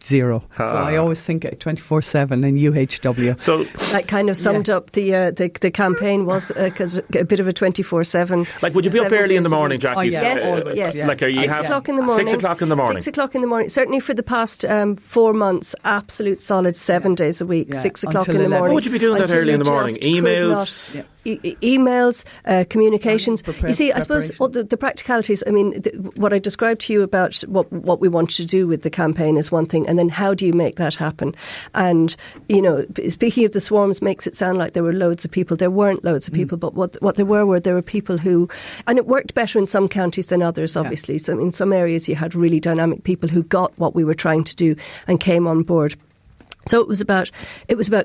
0. So I always think 24/7 and UHW. So that kind of summed up the campaign, was cause a bit of a 24/7. Like, would you be up early in the morning, Jackie? Yes. Like, you 6 have o'clock in the morning. 6 o'clock in the morning. 6 o'clock in the morning. Certainly for the past 4 months, absolute solid 7 days a week. 6 o'clock in the morning. What would you be doing that early in the morning? Emails. Emails, communications. You see, I suppose the practicalities, I mean, what I described to you about what we wanted to do with the campaign is one thing, and then how do you make that happen? And, speaking of the swarms makes it sound like there were loads of people. There weren't loads of people, but what there were people who, and it worked better in some counties than others, obviously. So in some areas you had really dynamic people who got what we were trying to do and came on board. So it was about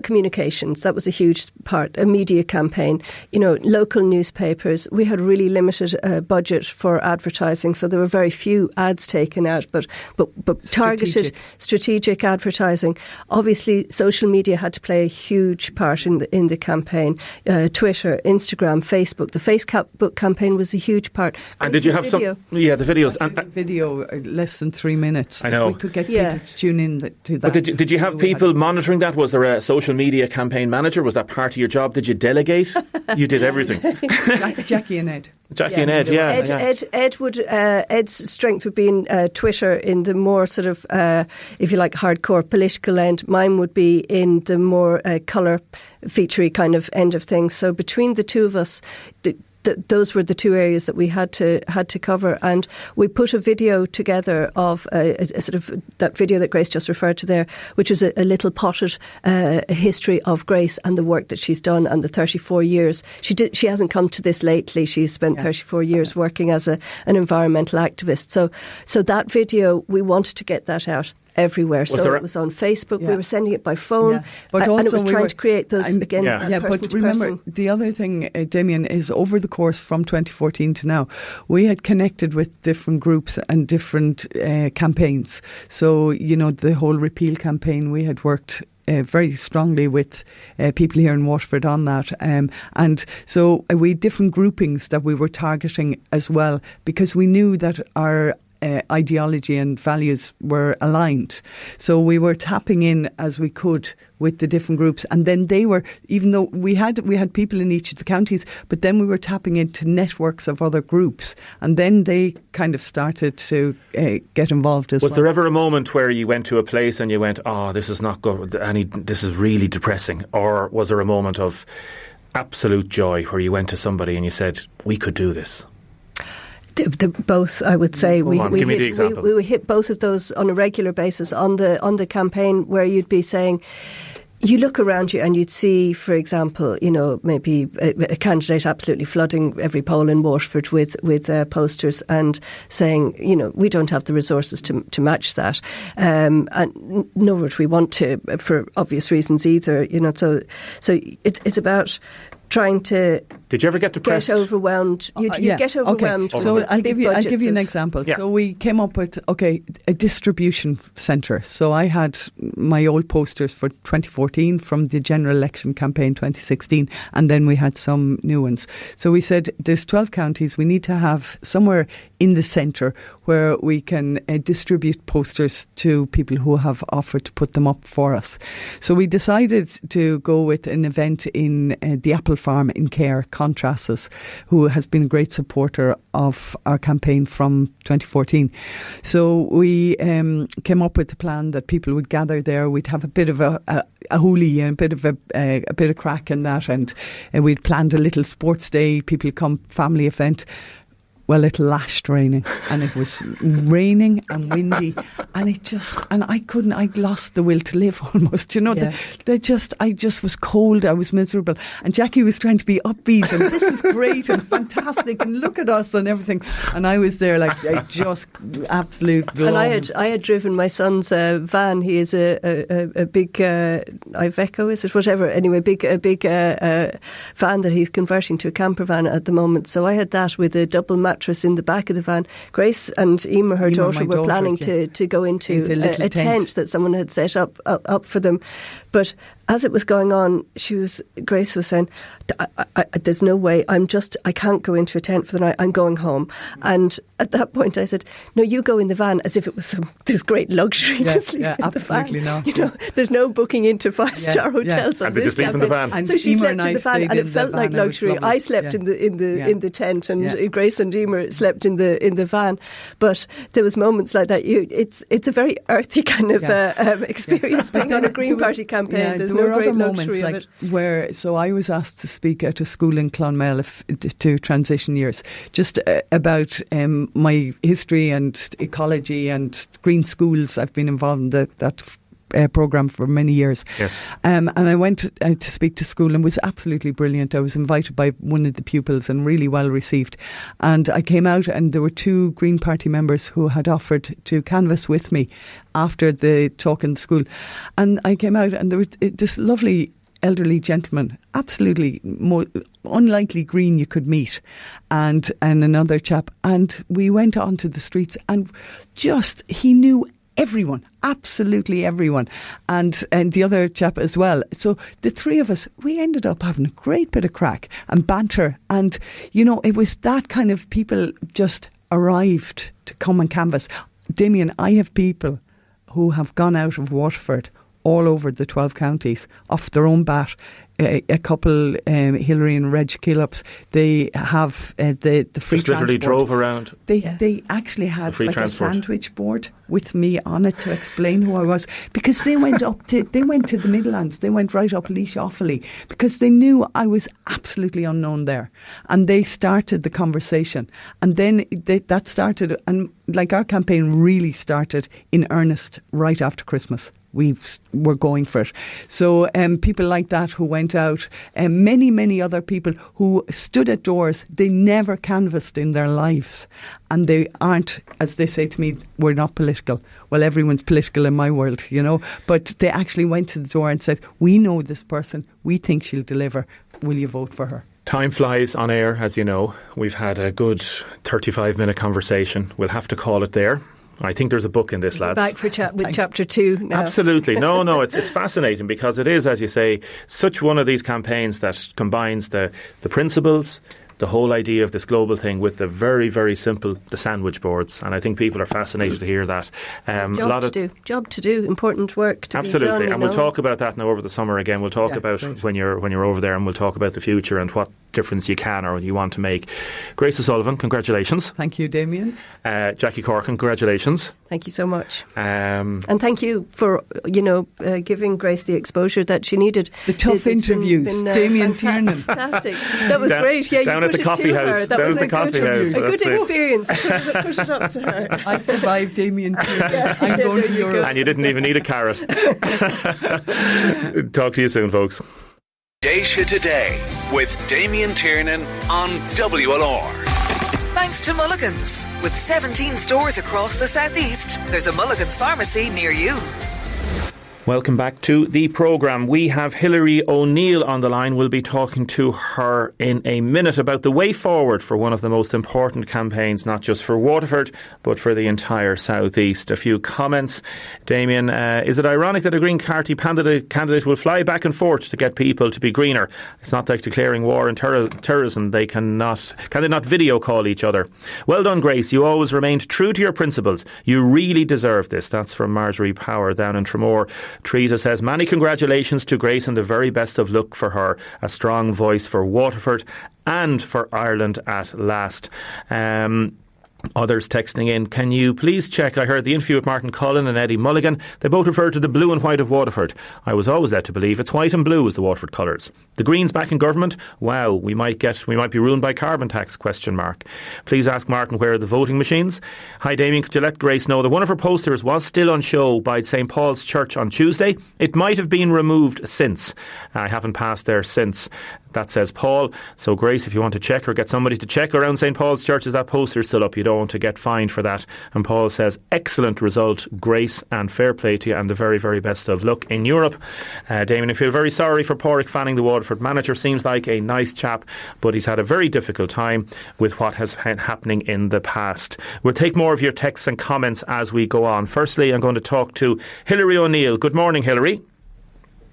communications. That was a huge part. A media campaign, local newspapers. We had really limited budget for advertising, so there were very few ads taken out, but targeted, strategic advertising. Obviously, social media had to play a huge part in the campaign. Twitter, Instagram, Facebook. The Facebook campaign was a huge part. And did you have the videos? Video less than 3 minutes. I know. If we could get people to tune in to that. But did you have people monitoring that? Was there a social media campaign manager? Was that part of your job? Did you delegate? You did everything. Jackie and Ed. Ed's strength would be in Twitter, in the more sort of, if you like, hardcore political end. Mine would be in the more colour featurey kind of end of things. So between the two of us, those were the two areas that we had to cover, and we put a video together of a sort of that video that Grace just referred to there, which is a little potted history of Grace and the work that she's done and the 34 years. She hasn't come to this lately. She's spent 34 years working as an environmental activist. So that video, we wanted to get that out everywhere. So it was on Facebook, we were sending it by phone, but and it was trying to create those, again, but remember, the other thing, Damien, is over the course from 2014 to now, we had connected with different groups and different campaigns. So, the whole repeal campaign, we had worked very strongly with people here in Waterford on that. And so we had different groupings that we were targeting as well, because we knew that our ideology and values were aligned. So we were tapping in as we could with the different groups, and then they were, even though we had people in each of the counties, but then we were tapping into networks of other groups, and then they kind of started to get involved as well. Was there ever a moment where you went to a place and you went, oh, this is not good, this is really depressing? Or was there a moment of absolute joy where you went to somebody and you said, we could do this? Both, I would say. Give me the example. We hit both of those on a regular basis on the campaign, where you'd be saying, you look around you and you'd see, for example, maybe a candidate absolutely flooding every poll in Waterford with posters and saying, we don't have the resources to match that, and nor would we want to, for obvious reasons either. So it's about trying to. Did you ever get depressed? Get overwhelmed. You get overwhelmed. Okay. So I'll give you an example. Yeah. So we came up with a distribution centre. So I had my old posters for 2014 from the general election campaign 2016, and then we had some new ones. So we said there's 12 counties. We need to have somewhere in the centre where we can distribute posters to people who have offered to put them up for us. So we decided to go with an event in the Apple Farm in Cahir, Contrasses, who has been a great supporter of our campaign from 2014. So we came up with a plan that people would gather there. We'd have a bit of a hoolie and a bit of crack in that, and we'd planned a little sports day. People come, family event. Well, it lashed raining, and it was raining and windy, and I lost the will to live almost, I just was cold, I was miserable, and Jackie was trying to be upbeat, and this is great and fantastic, and look at us and everything, and I was there like just absolute glum. And I had driven my son's van. He is a big Iveco, is it, whatever, anyway, a big van that he's converting to a camper van at the moment, so I had that with a double mattress in the back of the van. Grace and Emer, her daughter, were planning to go into a tent that someone had set up for them. But as it was going on, Grace was saying, there's no way, I can't go into a tent for the night, I'm going home. And at that point I said, no, you go in the van, as if it was this great luxury to sleep in the van. Not. There's no booking into five-star hotels on this sleep in the van? And so she slept in the van, and it felt like luxury. I slept in the tent, and Grace and Emer slept in the van. But there was moments like that. It's a very earthy kind of experience being on a Green Party campaign. There's there no were great other moments luxury like of it. so I was asked to speak at a school in Clonmel to transition years, just about my history and ecology and green schools. I've been involved in that programme for many years. Yes. And I went to speak to school, and was absolutely brilliant. I was invited by one of the pupils and really well received. And I came out, and there were two Green Party members who had offered to canvass with me after the talk in school. And I came out, and there was this lovely elderly gentleman, absolutely unlikely green you could meet, and another chap. And we went onto the streets, and he knew everyone, absolutely everyone, and the other chap as well. So the three of us, we ended up having a great bit of crack and banter, and it was that kind of people just arrived to come and canvass. Damien, I have people who have gone out of Waterford all over the 12 counties off their own bat. A couple, Hillary and Reg Killups, they have the free just literally transport. Drove around. They actually had like a sandwich board with me on it to explain who I was, because they went to the Midlands, they went right up Laois Offaly, because they knew I was absolutely unknown there, and they started the conversation, and then that started, and like our campaign really started in earnest right after Christmas. we were going for it. So people like that who went out, many other people who stood at doors, they never canvassed in their lives. And they aren't, as they say to me, we're not political. Well, everyone's political in my world, But they actually went to the door and said, we know this person, we think she'll deliver. Will you vote for her? Time flies on air, as you know. We've had a good 35-minute conversation. We'll have to call it there. I think there's a book in this, lads. Back for chapter 2 now. Absolutely. No, it's fascinating because it is, as you say, such one of these campaigns that combines the principles, the whole idea of this global thing with the very, very simple, the sandwich boards. And I think people are fascinated to hear that. Job to do, important work to absolutely. be done. And we'll talk about that now over the summer again. We'll talk about when you're over there, and we'll talk about the future and what difference you can or you want to make. Grace O'Sullivan, congratulations. Thank you, Damien. Jackie Corkin, congratulations. Thank you so much. And thank you for, giving Grace the exposure that she needed. The tough interviews. Damien Tiernan. Fantastic. That was great. Yeah, down at the coffee house. That was a good experience. Push it up to her. I survived Damien Tiernan. I'm going to Europe. And you didn't even need a carrot. Talk to you soon, folks. Déise Today with Damien Tiernan on WLR. Thanks to Mulligan's. With 17 stores across the southeast, there's a Mulligan's pharmacy near you. Welcome back to the programme. We have Hilary O'Neill on the line. We'll be talking to her in a minute about the way forward for one of the most important campaigns, not just for Waterford, but for the entire South East. A few comments. Damien, is it ironic that a Green Party candidate will fly back and forth to get people to be greener? It's not like declaring war and terrorism. Can they not video call each other? Well done, Grace. You always remained true to your principles. You really deserve this. That's from Marjorie Power down in Tramore. Teresa says, many congratulations to Grace and the very best of luck for her. A strong voice for Waterford and for Ireland at last. Others texting in, can you please check? I heard the interview with Martin Cullen and Eddie Mulligan. They both referred to the blue and white of Waterford. I was always led to believe it's white and blue as the Waterford colours. The Greens back in government? Wow, we might be ruined by carbon tax, ? Please ask Martin where are the voting machines. Hi Damien, could you let Grace know that one of her posters was still on show by St Paul's Church on Tuesday? It might have been removed since. I haven't passed there since. That says Paul. So Grace, if you want to check or get somebody to check around St Paul's Church, is that poster still up? You don't want to get fined for that. And Paul says, excellent result, Grace, and fair play to you and the very, very best of luck in Europe. Damien, I feel very sorry for Pádraig Fanning, the Waterford manager. Seems like a nice chap, but he's had a very difficult time with what has been happening in the past. We'll take more of your texts and comments as we go on. Firstly, I'm going to talk to Hilary O'Neill. Good morning, Hilary.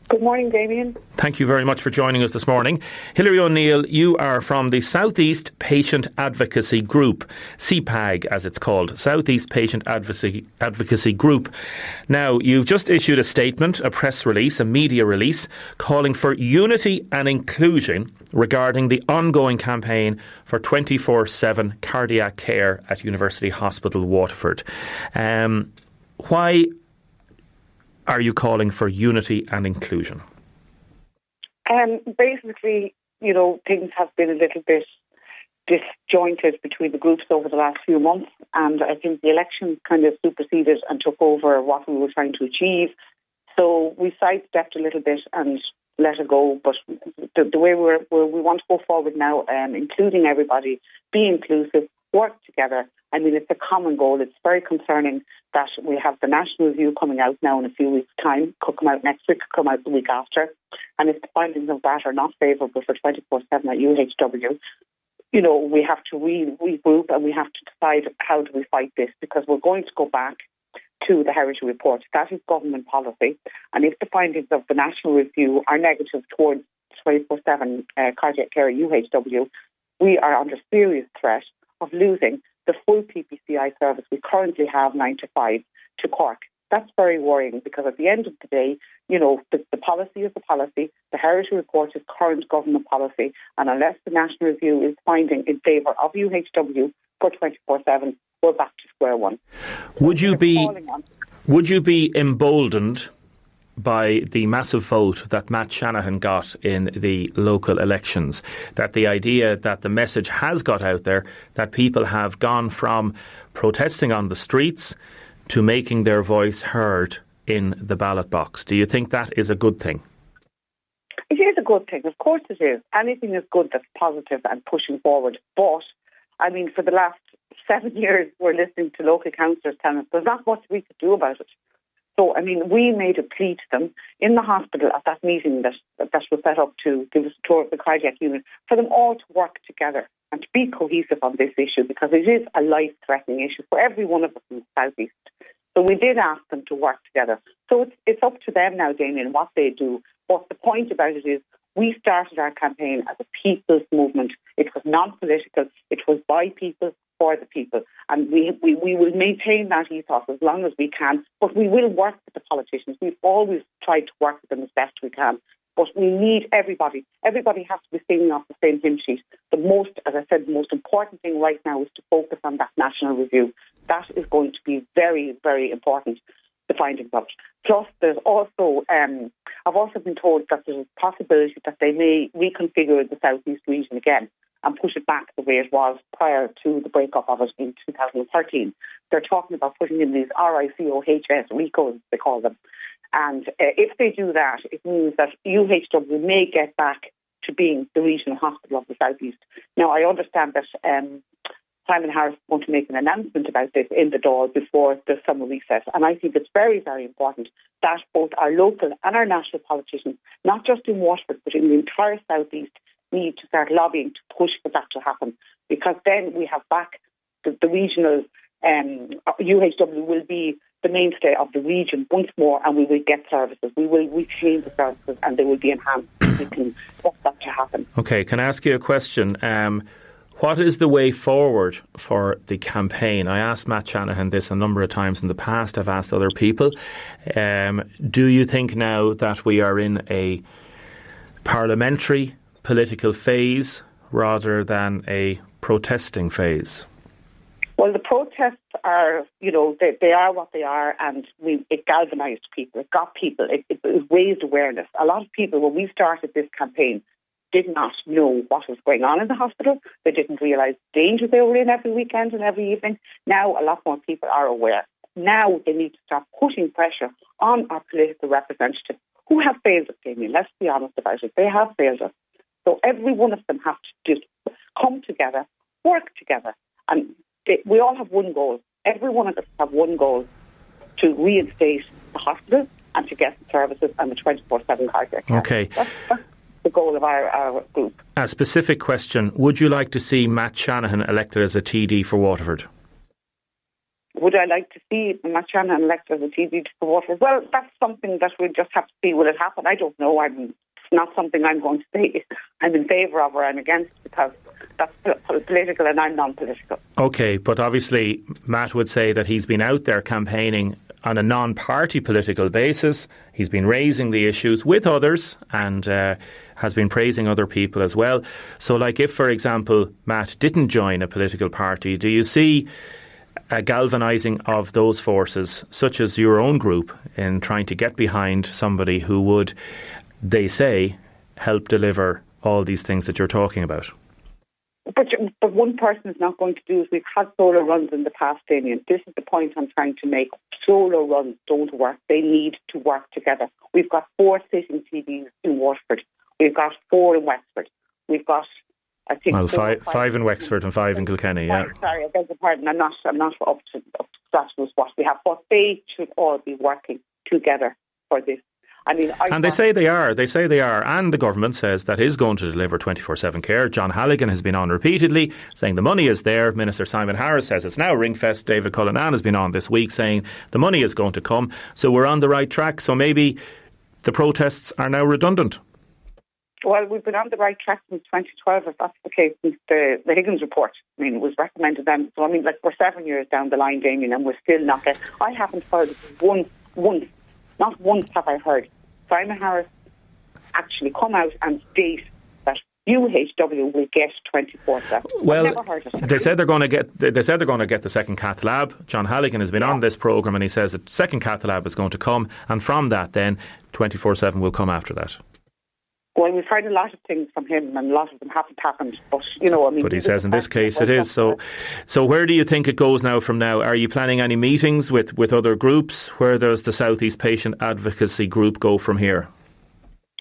Good morning, Damien. Thank you very much for joining us this morning. Hilary O'Neill, you are from the South East Patient Advocacy Group, CPAG as it's called, South East Patient Advocacy Group. Now, you've just issued a statement, a press release, a media release, calling for unity and inclusion regarding the ongoing campaign for 24/7 cardiac care at University Hospital Waterford. Why are you calling for unity and inclusion? Basically, things have been a little bit disjointed between the groups over the last few months, and I think the elections kind of superseded and took over what we were trying to achieve. So we sidestepped a little bit and let it go. But the way we want to go forward now, including everybody, be inclusive, work together. I mean, it's a common goal. It's very concerning that we have the national review coming out now in a few weeks' time. Could come out next week, could come out the week after. And if the findings of that are not favourable for 24/7 at UHW, we have to regroup and we have to decide how do we fight this, because we're going to go back to the Heritage Report. That is government policy. And if the findings of the national review are negative towards 24/7 cardiac care at UHW, we are under serious threat of losing the full PPCI service we currently have 9 to 5 to Cork. That's very worrying, because at the end of the day, the policy is the policy. The Heritage Report is current government policy, and unless the national review is finding in favour of UHW for 24/7, we're back to square one. Would you be emboldened by the massive vote that Matt Shanahan got in the local elections, that the idea that the message has got out there, that people have gone from protesting on the streets to making their voice heard in the ballot box. Do you think that is a good thing? It is a good thing. Of course it is. Anything is good that's positive and pushing forward. But, I mean, for the last 7 years, we're listening to local councillors telling us there's not much we could do about it. So, I mean, we made a plea to them in the hospital at that meeting that was set up to give us a tour of the cardiac unit, for them all to work together and to be cohesive on this issue, because it is a life-threatening issue for every one of us in the South East. So we did ask them to work together. So it's up to them now, Damien, what they do. But the point about it is we started our campaign as a people's movement. It was non-political. It was by people, for the people. And we will maintain that ethos as long as we can. But we will work with the politicians. We've always tried to work with them as best we can. But we need everybody. Everybody has to be singing off the same hymn sheet. As I said, the most important thing right now is to focus on that national review. That is going to be very, very important, the findings of it. Plus, there's also, I've also been told that there's a possibility that they may reconfigure the South East region again and push it back the way it was prior to the breakup of it in 2013. They're talking about putting in these RICOHS, they call them. And if they do that, it means that UHW may get back to being the regional hospital of the South East. Now, I understand that Simon Harris is going to make an announcement about this in the Dáil before the summer recess. And I think it's very, very important that both our local and our national politicians, not just in Waterford, but in the entire South East, need to start lobbying to push for that to happen. Because then we have back the regional, UHW will be the mainstay of the region once more, and we will get services. We will retain the services and they will be enhanced. We can get that to happen. OK, can I ask you a question? What is the way forward for the campaign? I asked Matt Shanahan this a number of times in the past. I've asked other people. Do you think now that we are in a parliamentary political phase rather than a protesting phase? Well, the protests are, they are what they are, and it galvanised people. It got people. It raised awareness. A lot of people, when we started this campaign, did not know what was going on in the hospital. They didn't realise the danger they were in every weekend and every evening. Now a lot more people are aware. Now they need to start putting pressure on our political representatives who have failed us, Damien. Let's be honest about it. They have failed us. So every one of them have to just come together, work together. And we all have one goal. Every one of us have one goal: to reinstate the hospital and to get the services and the 24/7 cardiac care. Okay. That's the goal of our group. A specific question: would you like to see Matt Shanahan elected as a TD for Waterford? Would I like to see Matt Shanahan elected as a TD for Waterford? Well, that's something that we just have to see. Will it happen? I don't know. It's not something I'm going to say I'm in favour of or I'm against, because that's political and I'm non-political. OK, but obviously Matt would say that he's been out there campaigning on a non-party political basis. He's been raising the issues with others and has been praising other people as well. So, like, if, for example, Matt didn't join a political party, do you see a galvanising of those forces, such as your own group, in trying to get behind somebody who would, they say, help deliver all these things that you're talking about? But one person is not going to do it. We've had solar runs in the past, Damien. This is the point I'm trying to make. Solar runs don't work. They need to work together. We've got 4 sitting TVs in Waterford. We've got 4 in Wexford. We've got, I think, well, five in Wexford and 5 in Kilkenny. Yeah. Sorry, I beg your pardon. I'm not up to scratch with what we have, but they should all be working together for this. I mean, and they say they are. They say they are. And the government says that is going to deliver 24/7 care. John Halligan has been on repeatedly saying the money is there. Minister Simon Harris says it's now ring-fest. David Cullinane has been on this week saying the money is going to come. So we're on the right track. So maybe the protests are now redundant. Well, we've been on the right track since 2012, if that's the case, since the Higgins report. I mean, it was recommended then. So, I mean, we're 7 years down the line, Damien, and we're still not getting... I haven't heard not once have I heard Simon Harris actually come out and state that UHW will get 24/7. Well, I've never heard it. They said they're going to get. They said they're going to get the second cath lab. John Halligan has been on this programme, and he says the second cath lab is going to come, and from that, then 24/7 will come after that. Well, we've heard a lot of things from him, and a lot of them haven't happened. But But he says in this case it is. So where do you think it goes now from now? Are you planning any meetings with other groups? Where does the South East Patient Advocacy Group go from here?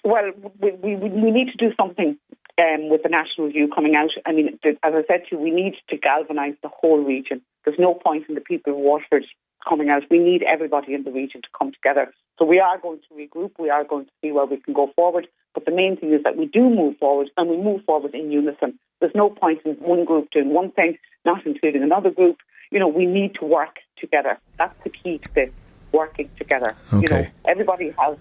Well, we need to do something with the national review coming out. I mean, as I said to you, we need to galvanise the whole region. There's no point in the people of Waterford coming out. We need everybody in the region to come together. So we are going to regroup. We are going to see where we can go forward. But the main thing is that we do move forward, and we move forward in unison. There's no point in one group doing one thing, not including another group. We need to work together. That's the key to this, working together. Okay. Everybody has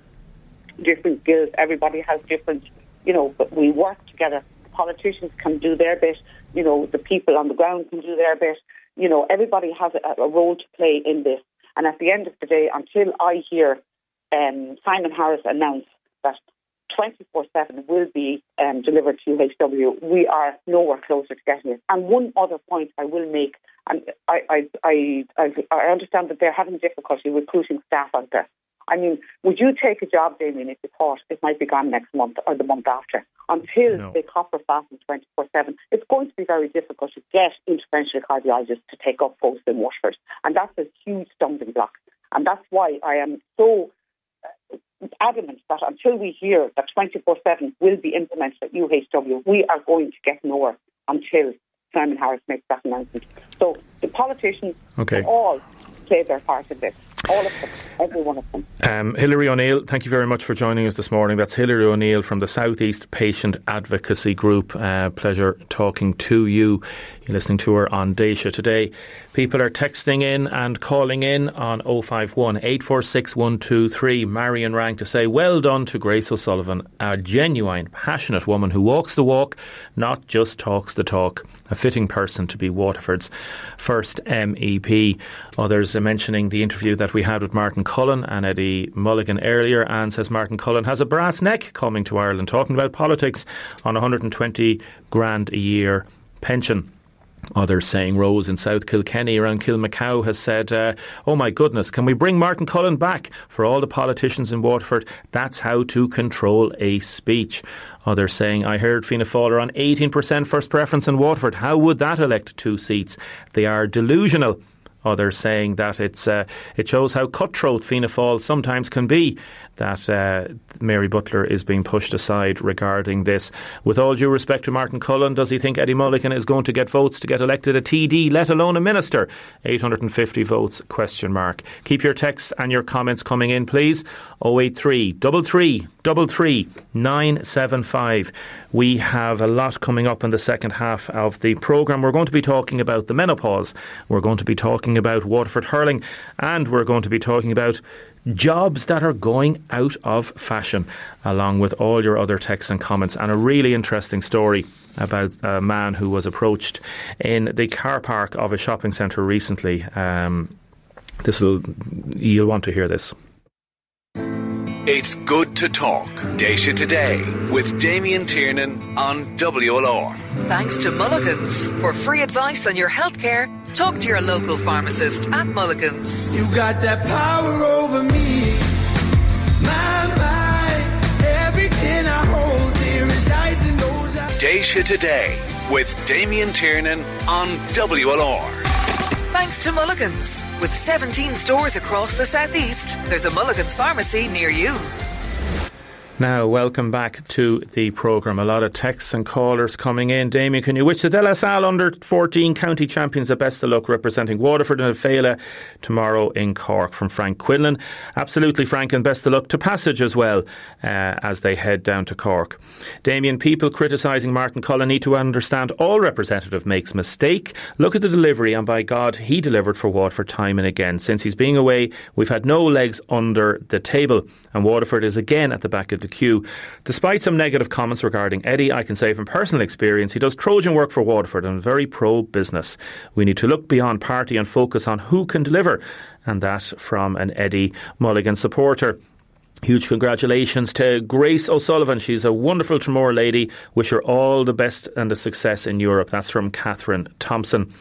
different skills. Everybody has different, but we work together. Politicians can do their bit. The people on the ground can do their bit. Everybody has a role to play in this. And at the end of the day, until I hear Simon Harris announce that 24/7 will be delivered to UHW, we are nowhere closer to getting it. And one other point I will make, and I understand that they're having difficulty recruiting staff out there. I mean, would you take a job, Damien, if you thought it might be gone next month or the month after? Until they copper fast in 24/7, it's going to be very difficult to get interventional cardiologists to take up posts in Waterford. And that's a huge stumbling block. And that's why I am so adamant that until we hear that 24/7 will be implemented at UHW, we are going to get nowhere until Simon Harris makes that announcement. So the politicians all play their part in this. All of them, every one of them. Hilary O'Neill, thank you very much for joining us this morning. That's Hilary O'Neill from the South East Patient Advocacy Group. Pleasure talking to you. You're listening to her on Déise today. People are texting in and calling in on 051 846 123. Marion rang to say, well done to Grace O'Sullivan, a genuine, passionate woman who walks the walk, not just talks the talk. A fitting person to be Waterford's first MEP. Others are mentioning the interview that we had with Martin Cullen and Eddie Mulligan earlier. Anne says Martin Cullen has a brass neck coming to Ireland talking about politics on 120 grand a year pension. Others saying Rose in South Kilkenny around Kilmacow has said, oh my goodness, can we bring Martin Cullen back? For all the politicians in Waterford, that's how to control a speech. Others saying, I heard Fianna Fáil are on 18% first preference in Waterford. How would that elect 2 seats? They are delusional. Others saying that it shows how cutthroat Fianna Fáil sometimes can be, that Mary Butler is being pushed aside regarding this. With all due respect to Martin Cullen, does he think Eddie Mulligan is going to get votes to get elected a TD, let alone a minister? 850 votes, ? Keep your texts and your comments coming in, please. 083 33 975. We have a lot coming up in the second half of the programme. We're going to be talking about the menopause. We're going to be talking about Waterford hurling, and we're going to be talking about jobs that are going out of fashion, along with all your other texts and comments, and a really interesting story about a man who was approached in the car park of a shopping centre recently. You'll want to hear this. It's good to talk. Déise Today with Damien Tiernan on WLR. Thanks to Mulligan's. For free advice on your healthcare, talk to your local pharmacist at Mulligan's. You got that power over me. My, everything I hold dear resides in those eyes. Déise Today with Damien Tiernan on WLR. Thanks to Mulligan's. With 17 stores across the southeast, there's a Mulligan's pharmacy near you. Now, welcome back to the programme. A lot of texts and callers coming in. Damien, can you wish the De La Salle under-14 county champions the best of luck representing Waterford and Fela tomorrow in Cork? From Frank Quinlan. Absolutely, Frank, and best of luck to Passage as well as they head down to Cork. Damien, people criticising Martin Cullen need to understand all representative makes mistake. Look at the delivery, and by God, he delivered for Waterford time and again. Since he's being away, we've had no legs under the table, and Waterford is again at the back of the queue. Despite some negative comments regarding Eddie, I can say from personal experience he does Trojan work for Waterford and very pro-business. We need to look beyond party and focus on who can deliver, and that from an Eddie Mulligan supporter. Huge congratulations to Grace O'Sullivan. She's a wonderful Tramore lady. Wish her all the best and the success in Europe. That's from Catherine Thompson.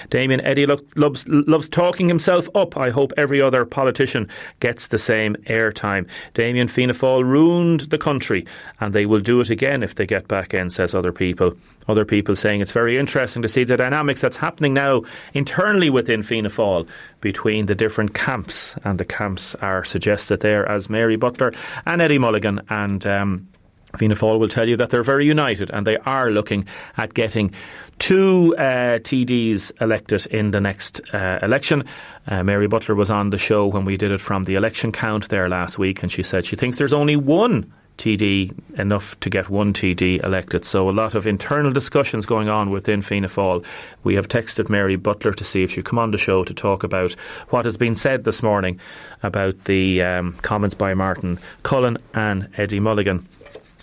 Damien, Eddie loves talking himself up. I hope every other politician gets the same airtime. Damien, Fianna Fáil ruined the country and they will do it again if they get back in, says other people. Other people saying it's very interesting to see the dynamics that's happening now internally within Fianna Fáil between the different camps, and the camps are suggested there as Mary Butler and Eddie Mulligan, and Fianna Fáil will tell you that they're very united and they are looking at getting 2 TDs elected in the next election. Mary Butler was on the show when we did it from the election count there last week, and she said she thinks there's only one TD enough to get 1 TD elected. So a lot of internal discussions going on within Fianna Fáil. We have texted Mary Butler to see if she'd come on the show to talk about what has been said this morning about the comments by Martin Cullen and Eddie Mulligan.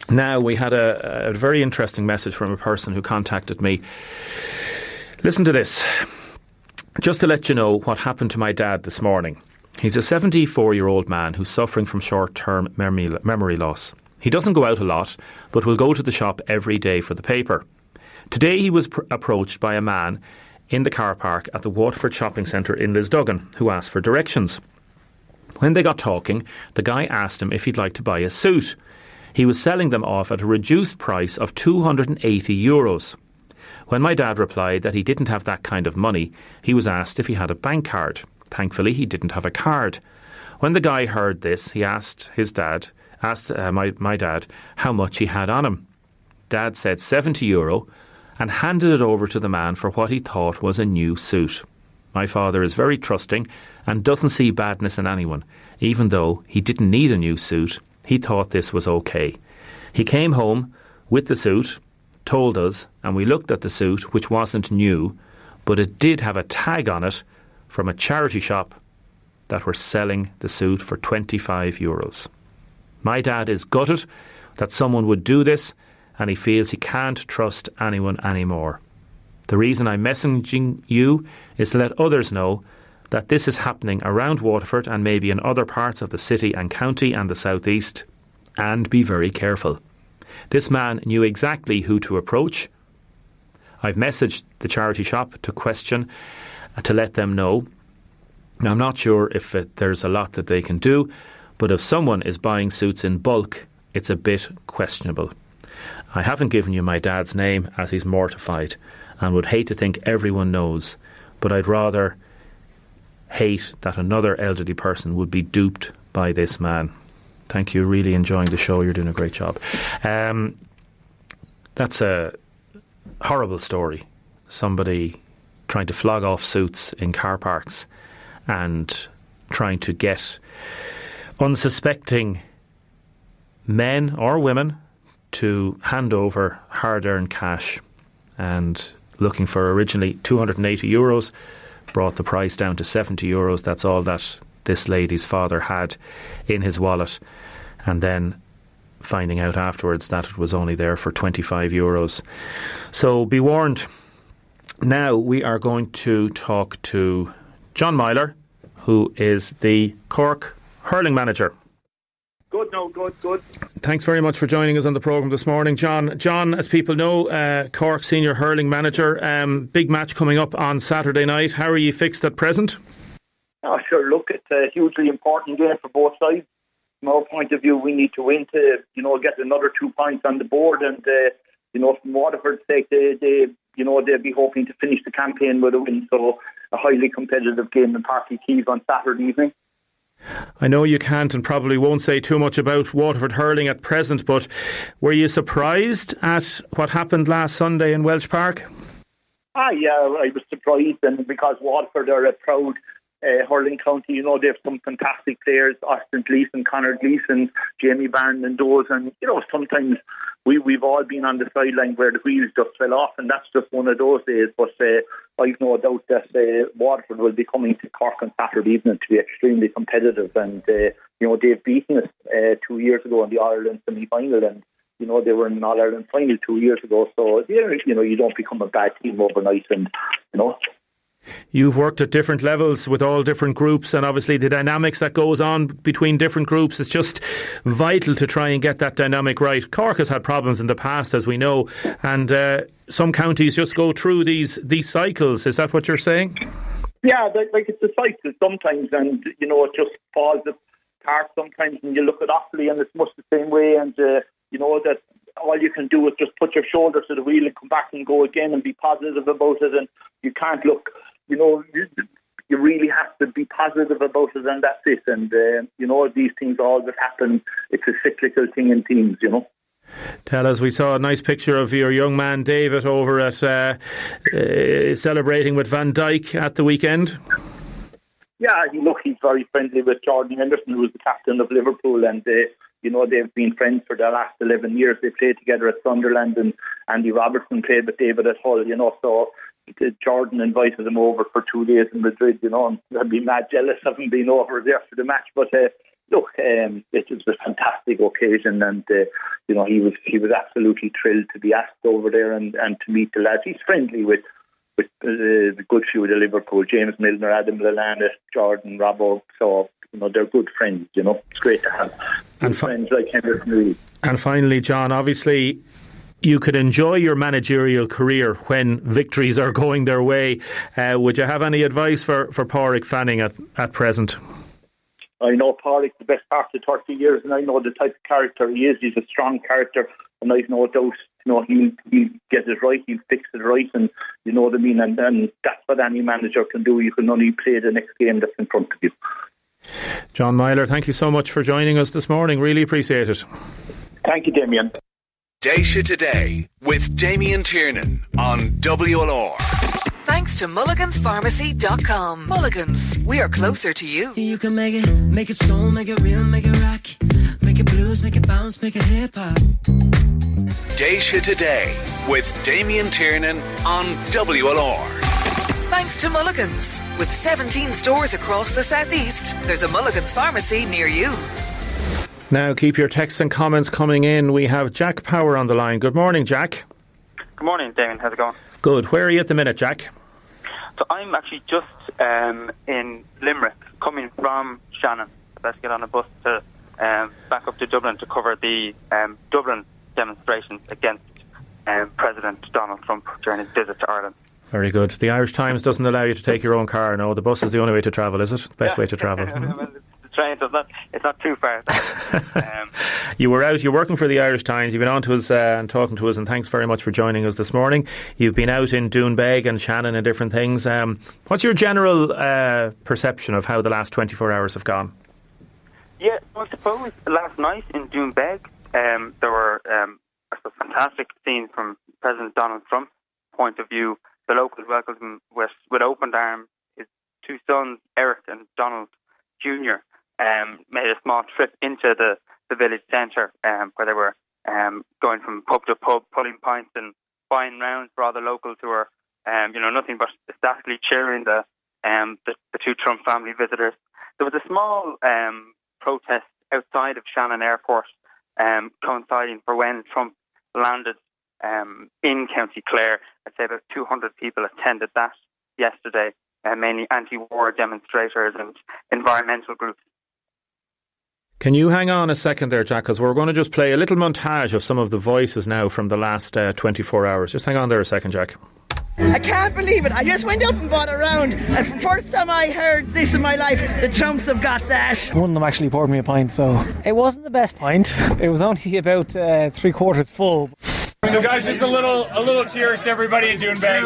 Now, we had a very interesting message from a person who contacted me. Listen to this. Just to let you know what happened to my dad this morning. He's a 74-year-old man who's suffering from short-term memory loss. He doesn't go out a lot, but will go to the shop every day for the paper. Today he was approached by a man in the car park at the Waterford Shopping Centre in Lisduggan who asked for directions. When they got talking, the guy asked him if he'd like to buy a suit. He was selling them off at a reduced price of €280. When my dad replied that he didn't have that kind of money, he was asked if he had a bank card. Thankfully, he didn't have a card. When the guy heard this, he asked my dad how much he had on him. Dad said €70 and handed it over to the man for what he thought was a new suit. My father is very trusting and doesn't see badness in anyone. Even though he didn't need a new suit, he thought this was okay. He came home with the suit, told us, and we looked at the suit, which wasn't new, but it did have a tag on it from a charity shop that were selling the suit for €25. My dad is gutted that someone would do this, and he feels he can't trust anyone anymore. The reason I'm messaging you is to let others know that this is happening around Waterford and maybe in other parts of the city and county and the southeast, and be very careful. This man knew exactly who to approach. I've messaged the charity shop to question to let them know. Now, I'm not sure if there's a lot that they can do, but if someone is buying suits in bulk, it's a bit questionable. I haven't given you my dad's name as he's mortified and would hate to think everyone knows, but I'd rather hate that another elderly person would be duped by this man. Thank you, really enjoying the show, you're doing a great job. That's a horrible story. Somebody trying to flog off suits in car parks and trying to get unsuspecting men or women to hand over hard-earned cash, and looking for originally €280, brought the price down to €70. That's all that this lady's father had in his wallet, and then finding out afterwards that it was only there for €25. So be warned. Now we are going to talk to John Myler, who is the Cork hurling manager. Good. Thanks very much for joining us on the programme this morning, John. John, as people know, Cork senior hurling manager. Big match coming up on Saturday night. How are you fixed at present? Oh, sure. Look, it's a hugely important game for both sides. From our point of view, we need to win to, get another 2 points on the board, and from Waterford's sake, they'll be hoping to finish the campaign with a win. So a highly competitive game in Páirc Uí Chaoimh on Saturday evening. I know you can't and probably won't say too much about Waterford hurling at present, but were you surprised at what happened last Sunday in Welsh Park? Yeah, I was surprised, and because Waterford are a proud hurling county, they have some fantastic players, Austin Gleeson, Conor Gleeson, Jamie Barron and those, and sometimes we've all been on the sideline where the wheels just fell off, and that's just one of those days. But I've no doubt that Waterford will be coming to Cork on Saturday evening to be extremely competitive, and they've beaten us 2 years ago in the All-Ireland semi-final, and they were in an All-Ireland final 2 years ago. So you don't become a bad team overnight, and You've worked at different levels with all different groups, and obviously the dynamics that goes on between different groups is just vital to try and get that dynamic right. Cork has had problems in the past, as we know, and some counties just go through these cycles. Is that what you're saying? Yeah, like it's a cycle sometimes, and it just falls apart sometimes, and you look at Offaly and it's much the same way, and that all you can do is just put your shoulder to the wheel and come back and go again and be positive about it, and you can't look, you really have to be positive about it, and that's it. And these things always happen. It's a cyclical thing in teams, Tell us, we saw a nice picture of your young man David over at celebrating with Van Dijk at the weekend. Yeah, he's very friendly with Jordan Henderson, who was the captain of Liverpool, and they've been friends for the last 11 years. They played together at Sunderland, and Andy Robertson played with David at Hull, so Jordan invited him over for 2 days in Madrid, and I'd be mad jealous of him being over there for the match. But it was a fantastic occasion, and he was absolutely thrilled to be asked over there and to meet the lads. He's friendly with the good few of the Liverpool, James Milner, Adam Lallana, Jordan, Robbo, so they're good friends. It's great to have friends like Henderson really. And finally, John, obviously you could enjoy your managerial career when victories are going their way. Would you have any advice for Pádraig Fanning at present? I know Pádraig's the best part of 30 years, and I know the type of character he is. He's a strong character, and I've no doubt, he'll get it right, he'll fix it right, and you know what I mean, and that's what any manager can do. You can only play the next game that's in front of you. John Myler, thank you so much for joining us this morning. Really appreciate it. Thank you, Damien. Déise Today with Damien Tiernan on WLR. Thanks to mulliganspharmacy.com. Mulligans, we are closer to you. You can make it soul, make it real, make it rock, make it blues, make it bounce, make it hip hop. Déise Today with Damien Tiernan on WLR. Thanks to Mulligans. With 17 stores across the southeast, there's a Mulligans pharmacy near you. Now keep your texts and comments coming in. We have Jack Power on the line. Good morning, Jack. Good morning, Damien. How's it going? Good. Where are you at the minute, Jack? So I'm actually just in Limerick, coming from Shannon. About to get on a bus to back up to Dublin to cover the Dublin demonstrations against President Donald Trump during his visit to Ireland. Very good. The Irish Times doesn't allow you to take your own car. No, the bus is the only way to travel, is it? Best way to travel. The train, it's not too far. You were out, you're working for the Irish Times, you've been on to us and talking to us, and thanks very much for joining us this morning. You've been out in Doonbeg and Shannon and different things. What's your general perception of how the last 24 hours have gone? Yeah, I suppose last night in Doonbeg there were fantastic scenes from President Donald Trump's point of view. The locals welcomed him with open arms. His two sons, Eric and Donald Jr., made a small trip into the village centre where they were going from pub to pub, pulling pints and buying rounds for all the locals who were, nothing but ecstatically cheering the two Trump family visitors. There was a small protest outside of Shannon Airport coinciding for when Trump landed in County Clare. I'd say about 200 people attended that yesterday, mainly anti-war demonstrators and environmental groups. Can you hang on a second there, Jack, because we're going to just play a little montage of some of the voices now from the last 24 hours. Just hang on there a second, Jack. I can't believe it. I just went up and bought a round, and for the first time I heard this in my life, the Trumps have got that. One of them actually poured me a pint, so it wasn't the best pint. It was only about 3/4 full. So guys, just a little cheers to everybody in Doonbeg.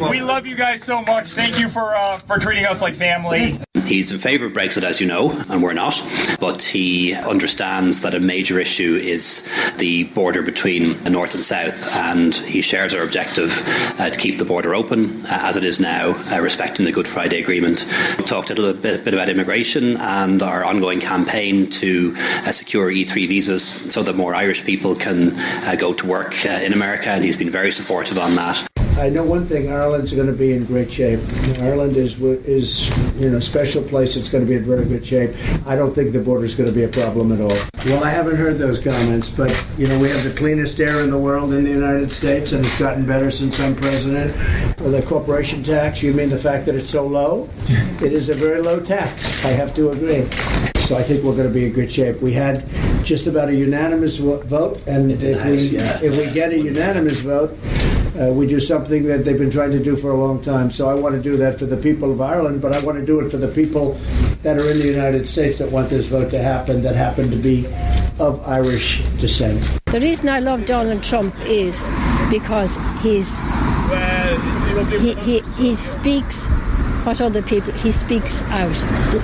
We love you guys so much. Thank you for treating us like family. He's in favour of Brexit, as you know, and we're not. But he understands that a major issue is the border between the north and south, and he shares our objective to keep the border open as it is now, respecting the Good Friday Agreement. We talked a little bit about immigration and our ongoing campaign to secure E3 visas so that more Irish people can go to work in America, and he's been very supportive on that. I know one thing: Ireland's going to be in great shape. Ireland is a special place. It's going to be in very good shape. I don't think the border is going to be a problem at all. Well, I haven't heard those comments, but we have the cleanest air in the world in the United States, and it's gotten better since I'm president. Well, the corporation tax, you mean the fact that it's so low? It is a very low tax. I have to agree. So I think we're going to be in good shape. We had just about a unanimous vote, and if we get a unanimous vote, we do something that they've been trying to do for a long time. So I want to do that for the people of Ireland, but I want to do it for the people that are in the United States that want this vote to happen, that happen to be of Irish descent. The reason I love Donald Trump is because he speaks what other people, he speaks out.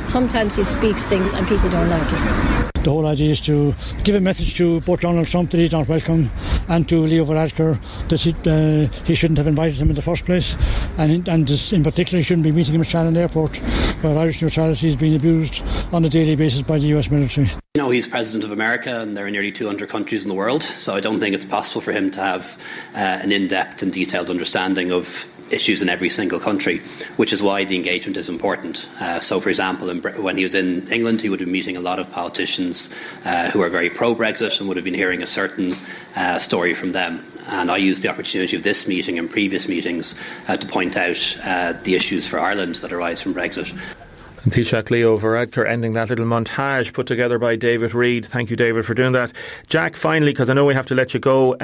Sometimes he speaks things and people don't like it. The whole idea is to give a message to both Donald Trump that he's not welcome, and to Leo Varadkar that he shouldn't have invited him in the first place, and in particular he shouldn't be meeting him at Shannon Airport, where Irish neutrality is being abused on a daily basis by the US military. He's president of America, and there are nearly 200 countries in the world, so I don't think it's possible for him to have an in-depth and detailed understanding of issues in every single country, which is why the engagement is important. So, for example, when he was in England, he would have been meeting a lot of politicians who are very pro-Brexit and would have been hearing a certain story from them. And I used the opportunity of this meeting and previous meetings to point out the issues for Ireland that arise from Brexit. And Taoiseach Leo Varadkar ending that little montage put together by David Reid. Thank you, David, for doing that. Jack, finally, because I know we have to let you go,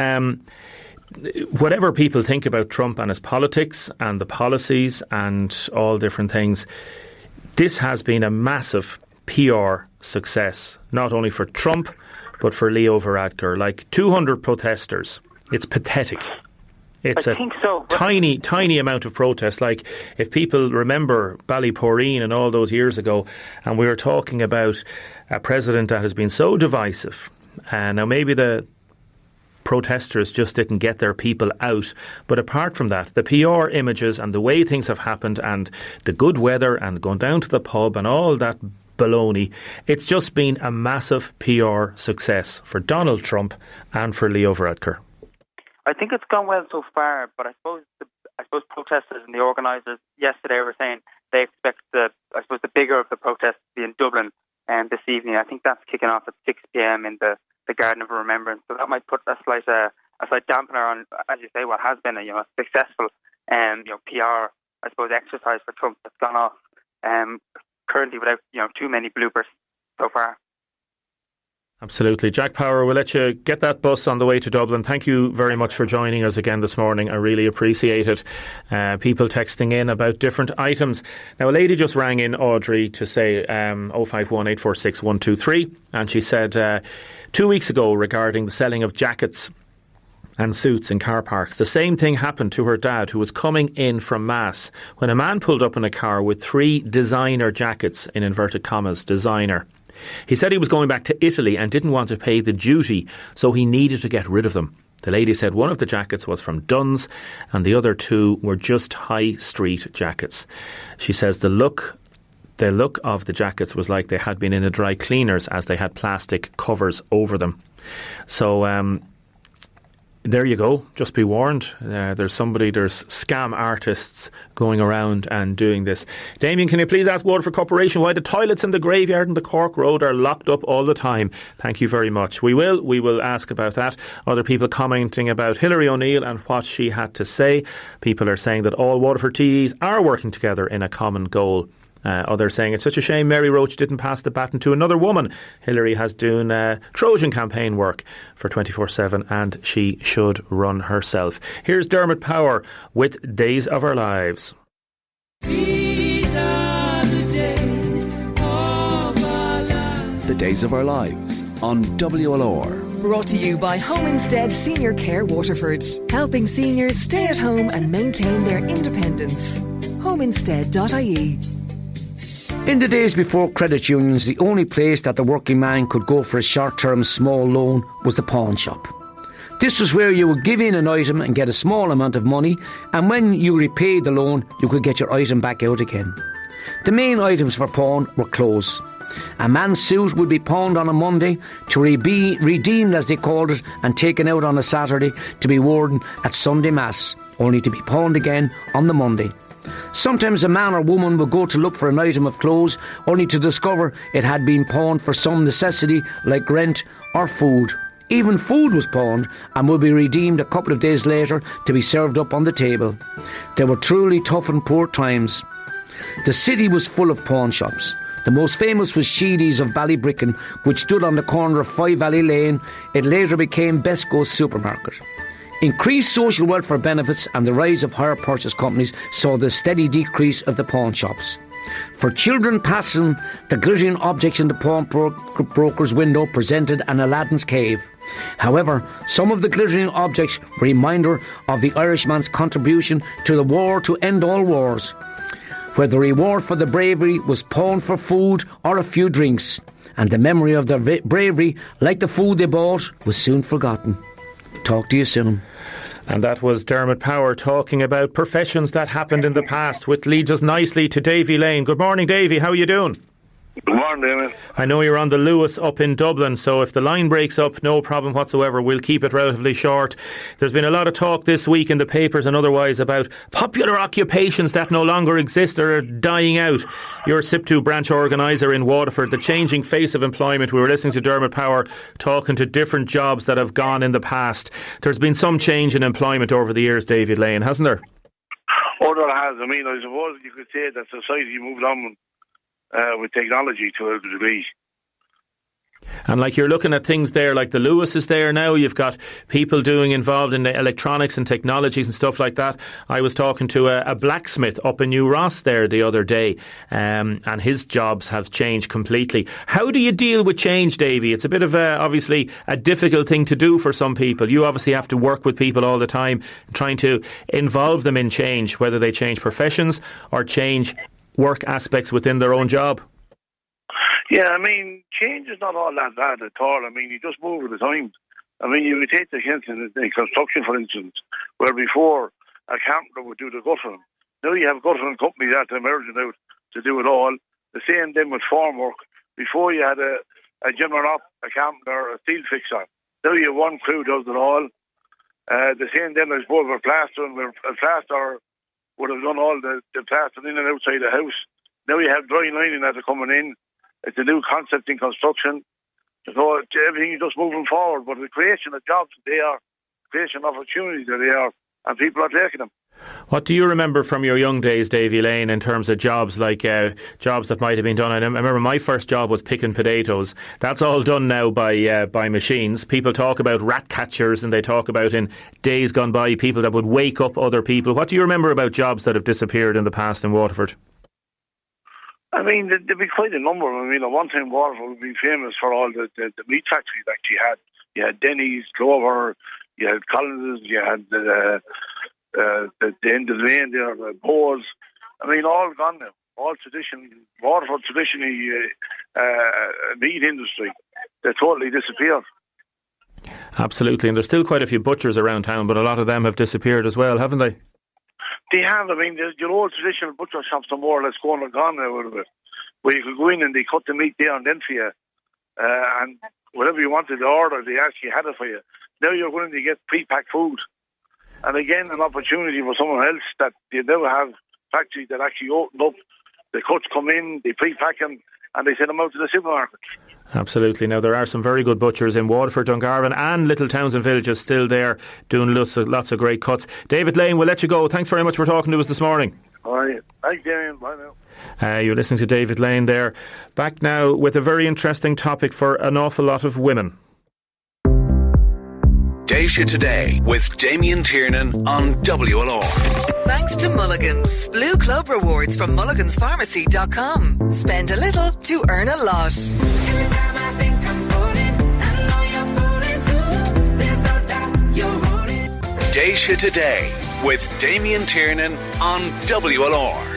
whatever people think about Trump and his politics and the policies and all different things, this has been a massive PR success, not only for Trump, but for Leo Varadkar. Like 200 protesters. It's pathetic. It's tiny amount of protest. Like, if people remember Ballyporeen and all those years ago, and we were talking about a president that has been so divisive, and now maybe the protesters just didn't get their people out. But apart from that, the PR images and the way things have happened and the good weather and going down to the pub and all that baloney, it's just been a massive PR success for Donald Trump and for Leo Varadkar. I think it's gone well so far, but I suppose protesters and the organisers yesterday were saying they expect the bigger of the protests to be in Dublin this evening. I think that's kicking off at 6 p.m. in the Garden of Remembrance. So that might put a slight dampener on, as you say, what has been a successful PR, I suppose, exercise for Trump that's gone off currently without too many bloopers so far. Absolutely. Jack Power, we'll let you get that bus on the way to Dublin. Thank you very much for joining us again this morning. I really appreciate it. People texting in about different items. Now, a lady just rang in, Audrey, to say 051 846 123, and she said 2 weeks ago regarding the selling of jackets and suits in car parks, the same thing happened to her dad, who was coming in from Mass, when a man pulled up in a car with 3 designer jackets, in inverted commas, designer. He said he was going back to Italy and didn't want to pay the duty, so he needed to get rid of them. The lady said one of the jackets was from Dunn's and the other 2 were just high street jackets. She says the look of the jackets was like they had been in a dry cleaners, as they had plastic covers over them. So there you go. Just be warned. There's scam artists going around and doing this. Damien, can you please ask Waterford Corporation why the toilets in the graveyard and the Cork Road are locked up all the time? Thank you very much. We will ask about that. Other people commenting about Hilary O'Neill and what she had to say. People are saying that all Waterford TDs are working together in a common goal. Others saying it's such a shame Mary Roach didn't pass the baton to another woman. Hilary has done Trojan campaign work for 24/7 and she should run herself. Here's Dermot Power with Days of Our Lives. These are the days of our lives. The Days of Our Lives on WLR. Brought to you by Home Instead Senior Care Waterford, helping seniors stay at home and maintain their independence. Homeinstead.ie. In the days before credit unions, the only place that the working man could go for a short-term small loan was the pawn shop. This was where you would give in an item and get a small amount of money, and when you repaid the loan, you could get your item back out again. The main items for pawn were clothes. A man's suit would be pawned on a Monday to be redeemed, as they called it, and taken out on a Saturday to be worn at Sunday Mass, only to be pawned again on the Monday. Sometimes a man or woman would go to look for an item of clothes, only to discover it had been pawned for some necessity like rent or food. Even food was pawned and would be redeemed a couple of days later to be served up on the table. They were truly tough and poor times. The city was full of pawn shops. The most famous was Sheedy's of Ballybricken, which stood on the corner of Five Valley Lane. It later became Besco's supermarket. Increased social welfare benefits and the rise of hire purchase companies saw the steady decrease of the pawn shops. For children passing, the glittering objects in the pawn broker's window presented an Aladdin's cave. However, some of the glittering objects were a reminder of the Irishman's contribution to the war to end all wars, where the reward for the bravery was pawned for food or a few drinks, and the memory of their bravery, like the food they bought, was soon forgotten. Talk to you soon. And that was Dermot Power talking about professions that happened in the past, which leads us nicely to Davy Lane. Good morning, Davy. How are you doing? Good morning, Damien. I know you're on the Lewis up in Dublin, so if the line breaks up, no problem whatsoever. We'll keep it relatively short. There's been a lot of talk this week in the papers and otherwise about popular occupations that no longer exist or are dying out. You're SIP2 branch organiser in Waterford, the changing face of employment. We were listening to Dermot Power talking to different jobs that have gone in the past. There's been some change in employment over the years, David Lane, hasn't there? Oh, there has. I mean, I suppose you could say that society moved on with technology to a degree. And like you're looking at things there, like the Lewis is there now, you've got people involved in the electronics and technologies and stuff like that. I was talking to a blacksmith up in New Ross there the other day, and his jobs have changed completely. How do you deal with change, Davy? It's a bit of obviously a difficult thing to do for some people. You obviously have to work with people all the time, trying to involve them in change, whether they change professions or change work aspects within their own job. Yeah, I mean, change is not all that bad at all. I mean, you just move with the times. I mean, you would take the case in construction, for instance, where before a carpenter would do the guttering. Now you have guttering companies that are emerging out to do it all. The same then with formwork. Before you had a general op, a carpenter, a steel fixer. Now you have one crew does it all. The same then, I suppose, with plastering, where a plaster would have done all the plastering in and outside the house. Now you have dry lining that are coming in. It's a new concept in construction. So everything is just moving forward. But the creation of jobs, they are. Creation of opportunities, they are. And people are taking them. What do you remember from your young days, Davy Lane, in terms of jobs, like jobs that might have been done? I remember my first job was picking potatoes. That's all done now by machines. People talk about rat catchers, and they talk about, in days gone by, people that would wake up other people. What do you remember about jobs that have disappeared in the past in Waterford? I mean, there'd be quite a number. I mean, at one time Waterford would be famous for all the meat factories that you had. You had Denny's, Clover, you had Collins's, you had the end of the lane there, the Boers. I mean, all gone now. All tradition, Waterford traditionally meat industry, they totally disappeared. Absolutely, and there's still quite a few butchers around town, but a lot of them have disappeared as well, haven't they? They have. I mean, your old traditional butcher shops are more or less gone and gone now a little bit, where you could go in and they cut the meat there and then for you, and whatever you wanted to order, they actually had it for you. Now you're going to get pre-packed food. And again, an opportunity for someone else that you never have factories that actually open up. The cuts come in, they pre-pack them, and they send them out to the supermarket. Absolutely. Now, there are some very good butchers in Waterford, Dungarvan and little towns and villages still there doing lots of great cuts. David Lane, we'll let you go. Thanks very much for talking to us this morning. All right. Thanks, Damien. Bye now. You're listening to David Lane there. Back now with a very interesting topic for an awful lot of women. Déise Today with Damien Tiernan on WLR. Thanks to Mulligan's. Blue Club rewards from mulliganspharmacy.com. Spend a little to earn a lot. Déise Today with Damien Tiernan on WLR.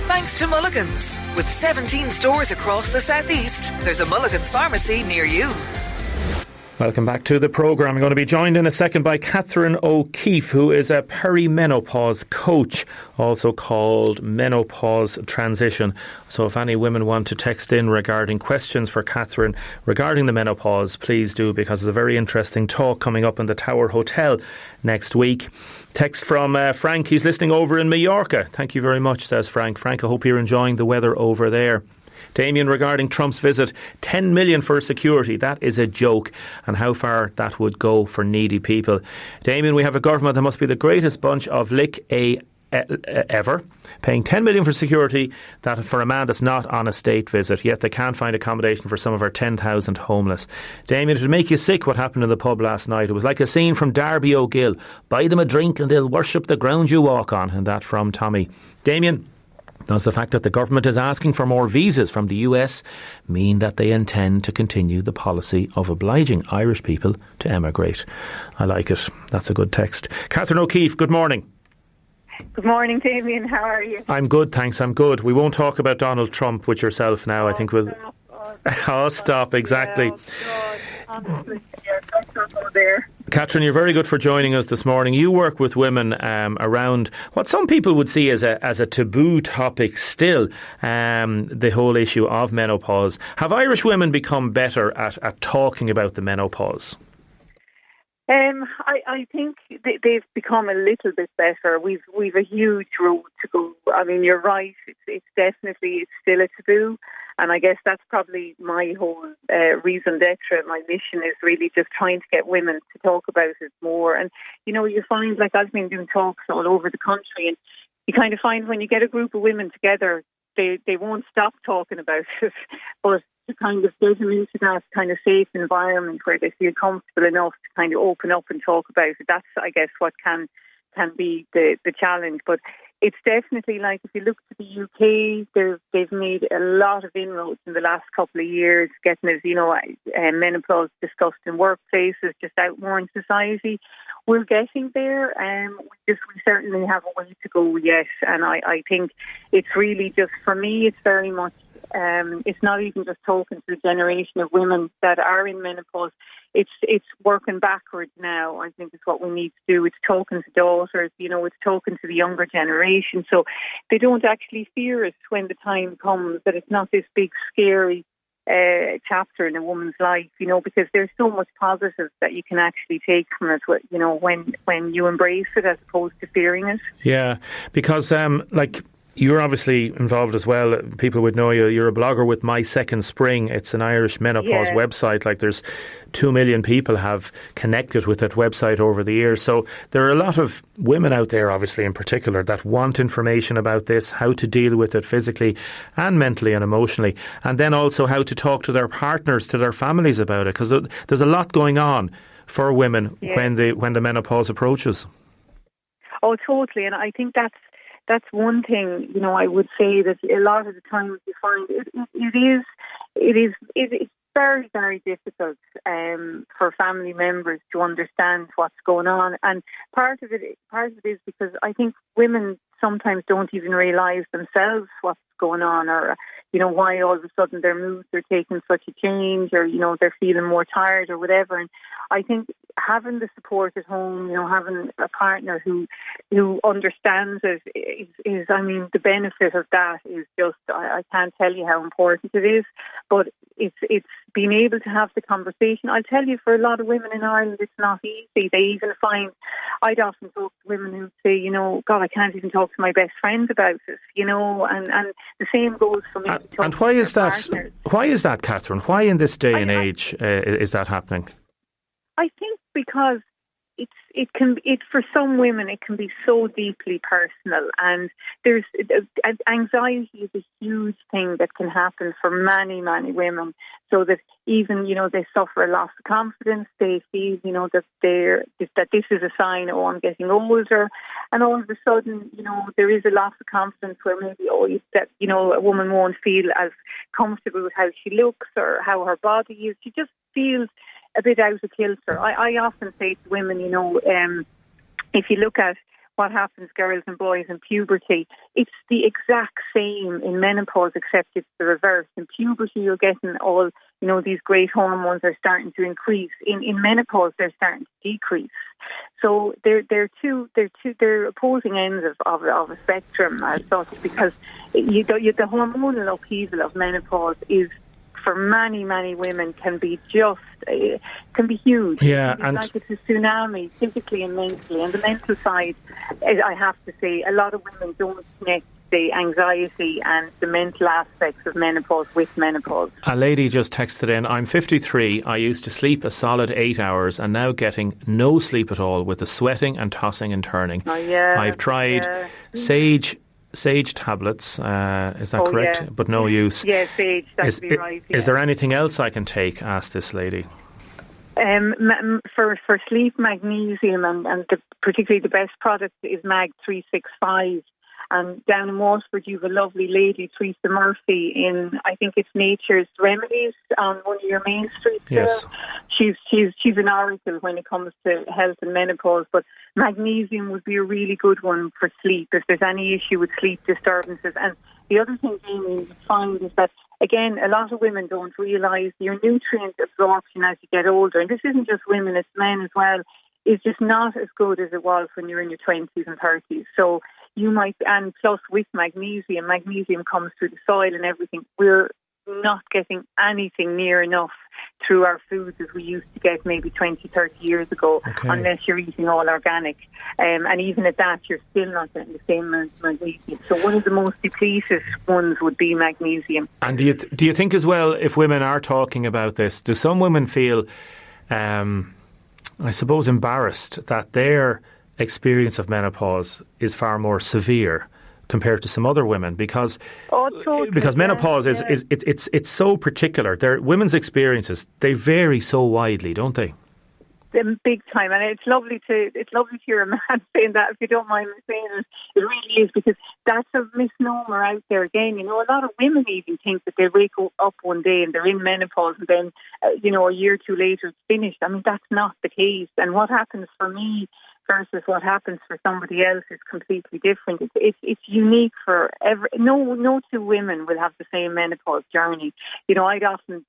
Thanks to Mulligan's. With 17 stores across the southeast, there's a Mulligan's pharmacy near you. Welcome back to the programme. I'm going to be joined in a second by Catherine O'Keefe, who is a perimenopause coach, also called Menopause Transition. So if any women want to text in regarding questions for Catherine regarding the menopause, please do, because there's a very interesting talk coming up in the Tower Hotel next week. Text from Frank. He's listening over in Mallorca. Thank you very much, says Frank. Frank, I hope you're enjoying the weather over there. Damien, regarding Trump's visit, 10 million for security. That is a joke, and how far that would go for needy people. Damien, we have a government that must be the greatest bunch of ever, paying 10 million for security that for a man that's not on a state visit, yet they can't find accommodation for some of our 10,000 homeless. Damien, it would make you sick what happened in the pub last night. It was like a scene from Darby O'Gill. Buy them a drink and they'll worship the ground you walk on. And that from Tommy. Damien, does the fact that the government is asking for more visas from the US mean that they intend to continue the policy of obliging Irish people to emigrate? I like it. That's a good text. Catherine O'Keefe, good morning. Good morning, Damien. How are you? I'm good, thanks. I'm good. We won't talk about Donald Trump with yourself now. I think we'll... Stop, exactly. Honestly, let's not go there. Catherine, you're very good for joining us this morning. You work with women around what some people would see as a taboo topic still, the whole issue of menopause. Have Irish women become better at talking about the menopause? I think they've become a little bit better. We've a huge road to go. I mean, you're right. It's definitely still a taboo, and I guess that's probably my whole raison d'être. My mission is really just trying to get women to talk about it more. And you find, like, I've been doing talks all over the country, and you kind of find when you get a group of women together, they won't stop talking about it, but to kind of get them into that kind of safe environment where they feel comfortable enough to kind of open up and talk about it. That's, I guess, what can be the challenge. But it's definitely, like, if you look to the UK, they've made a lot of inroads in the last couple of years, getting it, menopause discussed in workplaces, just out more in society. We're getting there. We certainly have a way to go yet. And I think it's really just, for me, it's very much, it's not even just talking to the generation of women that are in menopause. It's working backwards now. I think is what we need to do. It's talking to daughters, it's talking to the younger generation, so they don't actually fear it when the time comes, that it's not this big scary chapter in a woman's life, because there's so much positive that you can actually take from it, when you embrace it as opposed to fearing it. Yeah, because you're obviously involved as well. People would know you. You're a blogger with My Second Spring. It's an Irish menopause website. Like, there's 2 million people have connected with that website over the years. So there are a lot of women out there, obviously in particular, that want information about this, how to deal with it physically and mentally and emotionally, and then also how to talk to their partners, to their families about it, because there's a lot going on for women when the menopause approaches. Oh, totally. And I think that's one thing, I would say that a lot of the times you find it's very, very difficult for family members to understand what's going on. And part of it is because I think women sometimes don't even realise themselves what's going on, or why all of a sudden their moods are taking such a change, or they're feeling more tired or whatever. And I think having the support at home, having a partner who understands it is the benefit of that is just, I can't tell you how important it is. But it's being able to have the conversation. I'll tell you, for a lot of women in Ireland, it's not easy. They even find, I'd often talk to women who say, God, I can't even talk to my best friend about it, and the same goes for me. And why is that? Partners. Why is that, Catherine? Why in this day and age is that happening? I think because for some women it can be so deeply personal, and there's anxiety is a huge thing that can happen for many, many women, so that even they suffer a loss of confidence. They feel that this is a sign, I'm getting older, and all of a sudden there is a loss of confidence where maybe a woman won't feel as comfortable with how she looks or how her body is. She just feels a bit out of kilter. I often say to women, if you look at what happens, girls and boys, in puberty, it's the exact same in menopause, except it's the reverse. In puberty, you're getting all these great hormones are starting to increase. In menopause, they're starting to decrease. So they're opposing ends of a spectrum as such, because the hormonal upheaval of menopause is, for many, many women, can be huge. Yeah, and like it's a tsunami, physically and mentally. And the mental side, I have to say, a lot of women don't connect the anxiety and the mental aspects of menopause with menopause. A lady just texted in, I'm 53, I used to sleep a solid 8 hours and now getting no sleep at all with the sweating and tossing and turning. Oh, yeah. I've tried sage tablets, is that correct? Yeah. But no use. Yeah, sage, that could be right. Yeah. Is there anything else I can take? Asked this lady. For sleep, magnesium, and particularly the best product is Mag 365. And down in Waterford, you have a lovely lady, Teresa Murphy, in, I think it's Nature's Remedies on one of your main streets. Yes. She's an oracle when it comes to health and menopause, but magnesium would be a really good one for sleep if there's any issue with sleep disturbances. And the other thing, Jamie, you find is that, again, a lot of women don't realise your nutrient absorption as you get older, and this isn't just women, it's men as well, is just not as good as it was when you're in your 20s and 30s. So you might, and plus with magnesium comes through the soil and everything. We're not getting anything near enough through our foods as we used to get maybe 20, 30 years ago, unless you're eating all organic. And even at that, you're still not getting the same amount of magnesium. So one of the most depleted ones would be magnesium. And do you think as well, if women are talking about this, do some women feel, I suppose, embarrassed that their experience of menopause is far more severe compared to some other women, because menopause is it's so particular. Women's experiences, they vary so widely, don't they? Big time, and it's lovely to hear a man saying that, if you don't mind me saying it. It really is, because that's a misnomer out there again. A lot of women even think that they wake up one day and they're in menopause, and then a year or two later it's finished. I mean, that's not the case. And what happens for me versus what happens for somebody else is completely different. It's unique for no two women will have the same menopause journey. I'd often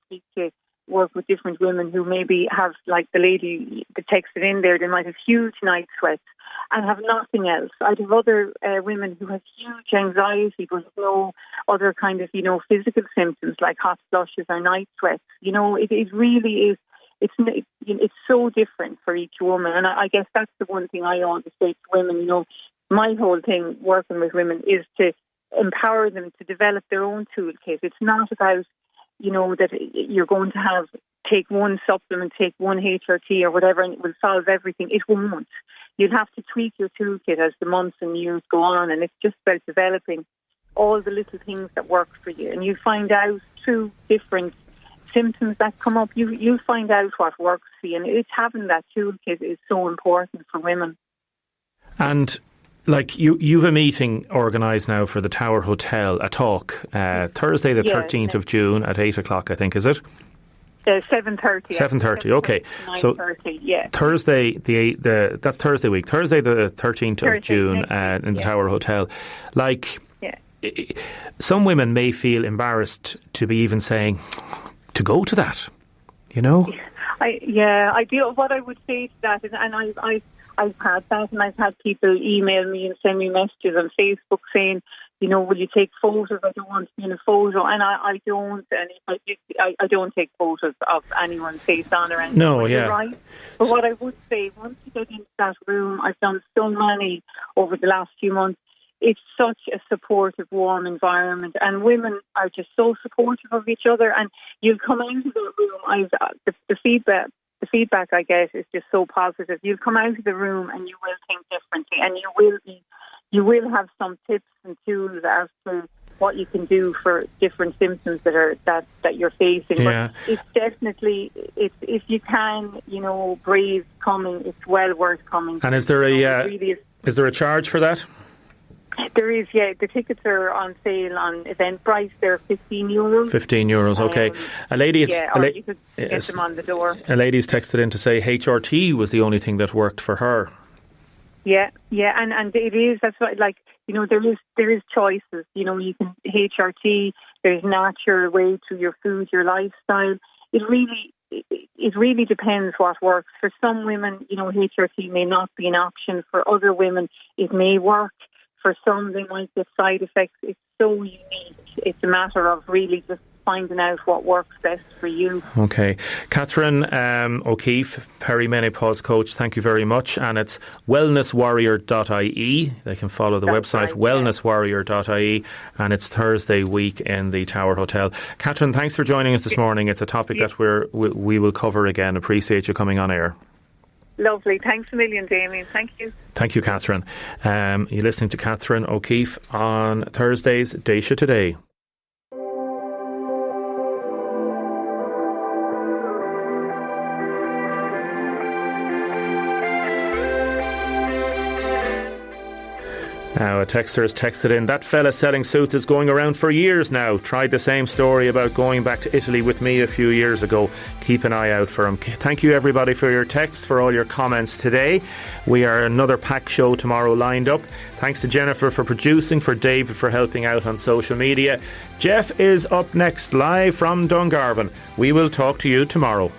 work with different women who maybe have, like the lady that texted in there, they might have huge night sweats and have nothing else. I'd have other women who have huge anxiety but no other kind of, physical symptoms like hot flushes or night sweats. It really is. It's so different for each woman, and I guess that's the one thing I always say to women. My whole thing working with women is to empower them to develop their own toolkit. It's not about that you're going to take one supplement, take one HRT or whatever, and it will solve everything. It won't. You'll have to tweak your toolkit as the months and years go on, and it's just about developing all the little things that work for you. And you find out through different symptoms that come up, you'll find out what works for you. And it's having that toolkit is so important for women. And like you've a meeting organised now for the Tower Hotel, a talk, Thursday the 13th of June at 8 o'clock, I think, is it? 7:30. 7:30, okay. 9:30, yeah. Thursday, that's Thursday week. Thursday the 13th of June in the Tower Hotel. Some women may feel embarrassed to be even saying, to go to that, I do. What I would say to that is, and I've had that, and I've had people email me and send me messages on Facebook saying, will you take photos? I don't want to be in a photo, and I don't. And I don't take photos of anyone's face on or anything. No, yeah. Right. But what I would say, once you get into that room, I've done so many over the last few months. It's such a supportive, warm environment, and women are just so supportive of each other. And you'll come into the room. The feedback I get is just so positive. You'll come out of the room and you will think differently, and you will have some tips and tools as to what you can do for different symptoms that you're facing. Yeah. But it's definitely, if you can, brave coming, it's well worth coming. And is there a charge for that? There is, yeah. The tickets are on sale on Eventbrite. They're €15. €15, okay. A lady, or you could get them on the door. A lady's texted in to say HRT was the only thing that worked for her. Yeah, and it is. That's what, there is choices. You can HRT. There's natural way to your food, your lifestyle. it really depends what works. For some women, HRT may not be an option. For other women, it may work. For some, they might get side effects. It's so unique. It's a matter of really just finding out what works best for you. Okay. Catherine O'Keefe, perimenopause coach, thank you very much. And it's wellnesswarrior.ie. They can follow the website, wellnesswarrior.ie. And it's Thursday week in the Tower Hotel. Catherine, thanks for joining us this morning. It's a topic that we will cover again. Appreciate you coming on air. Lovely. Thanks a million, Damien. Thank you. Thank you, Catherine. You're listening to Catherine O'Keefe on Thursday's Déise Today. Now, a texter has texted in, that fella selling suits is going around for years now. Tried the same story about going back to Italy with me a few years ago. Keep an eye out for him. Thank you, everybody, for your text, for all your comments today. We are another packed show tomorrow lined up. Thanks to Jennifer for producing, for David for helping out on social media. Jeff is up next, live from Dungarvan. We will talk to you tomorrow.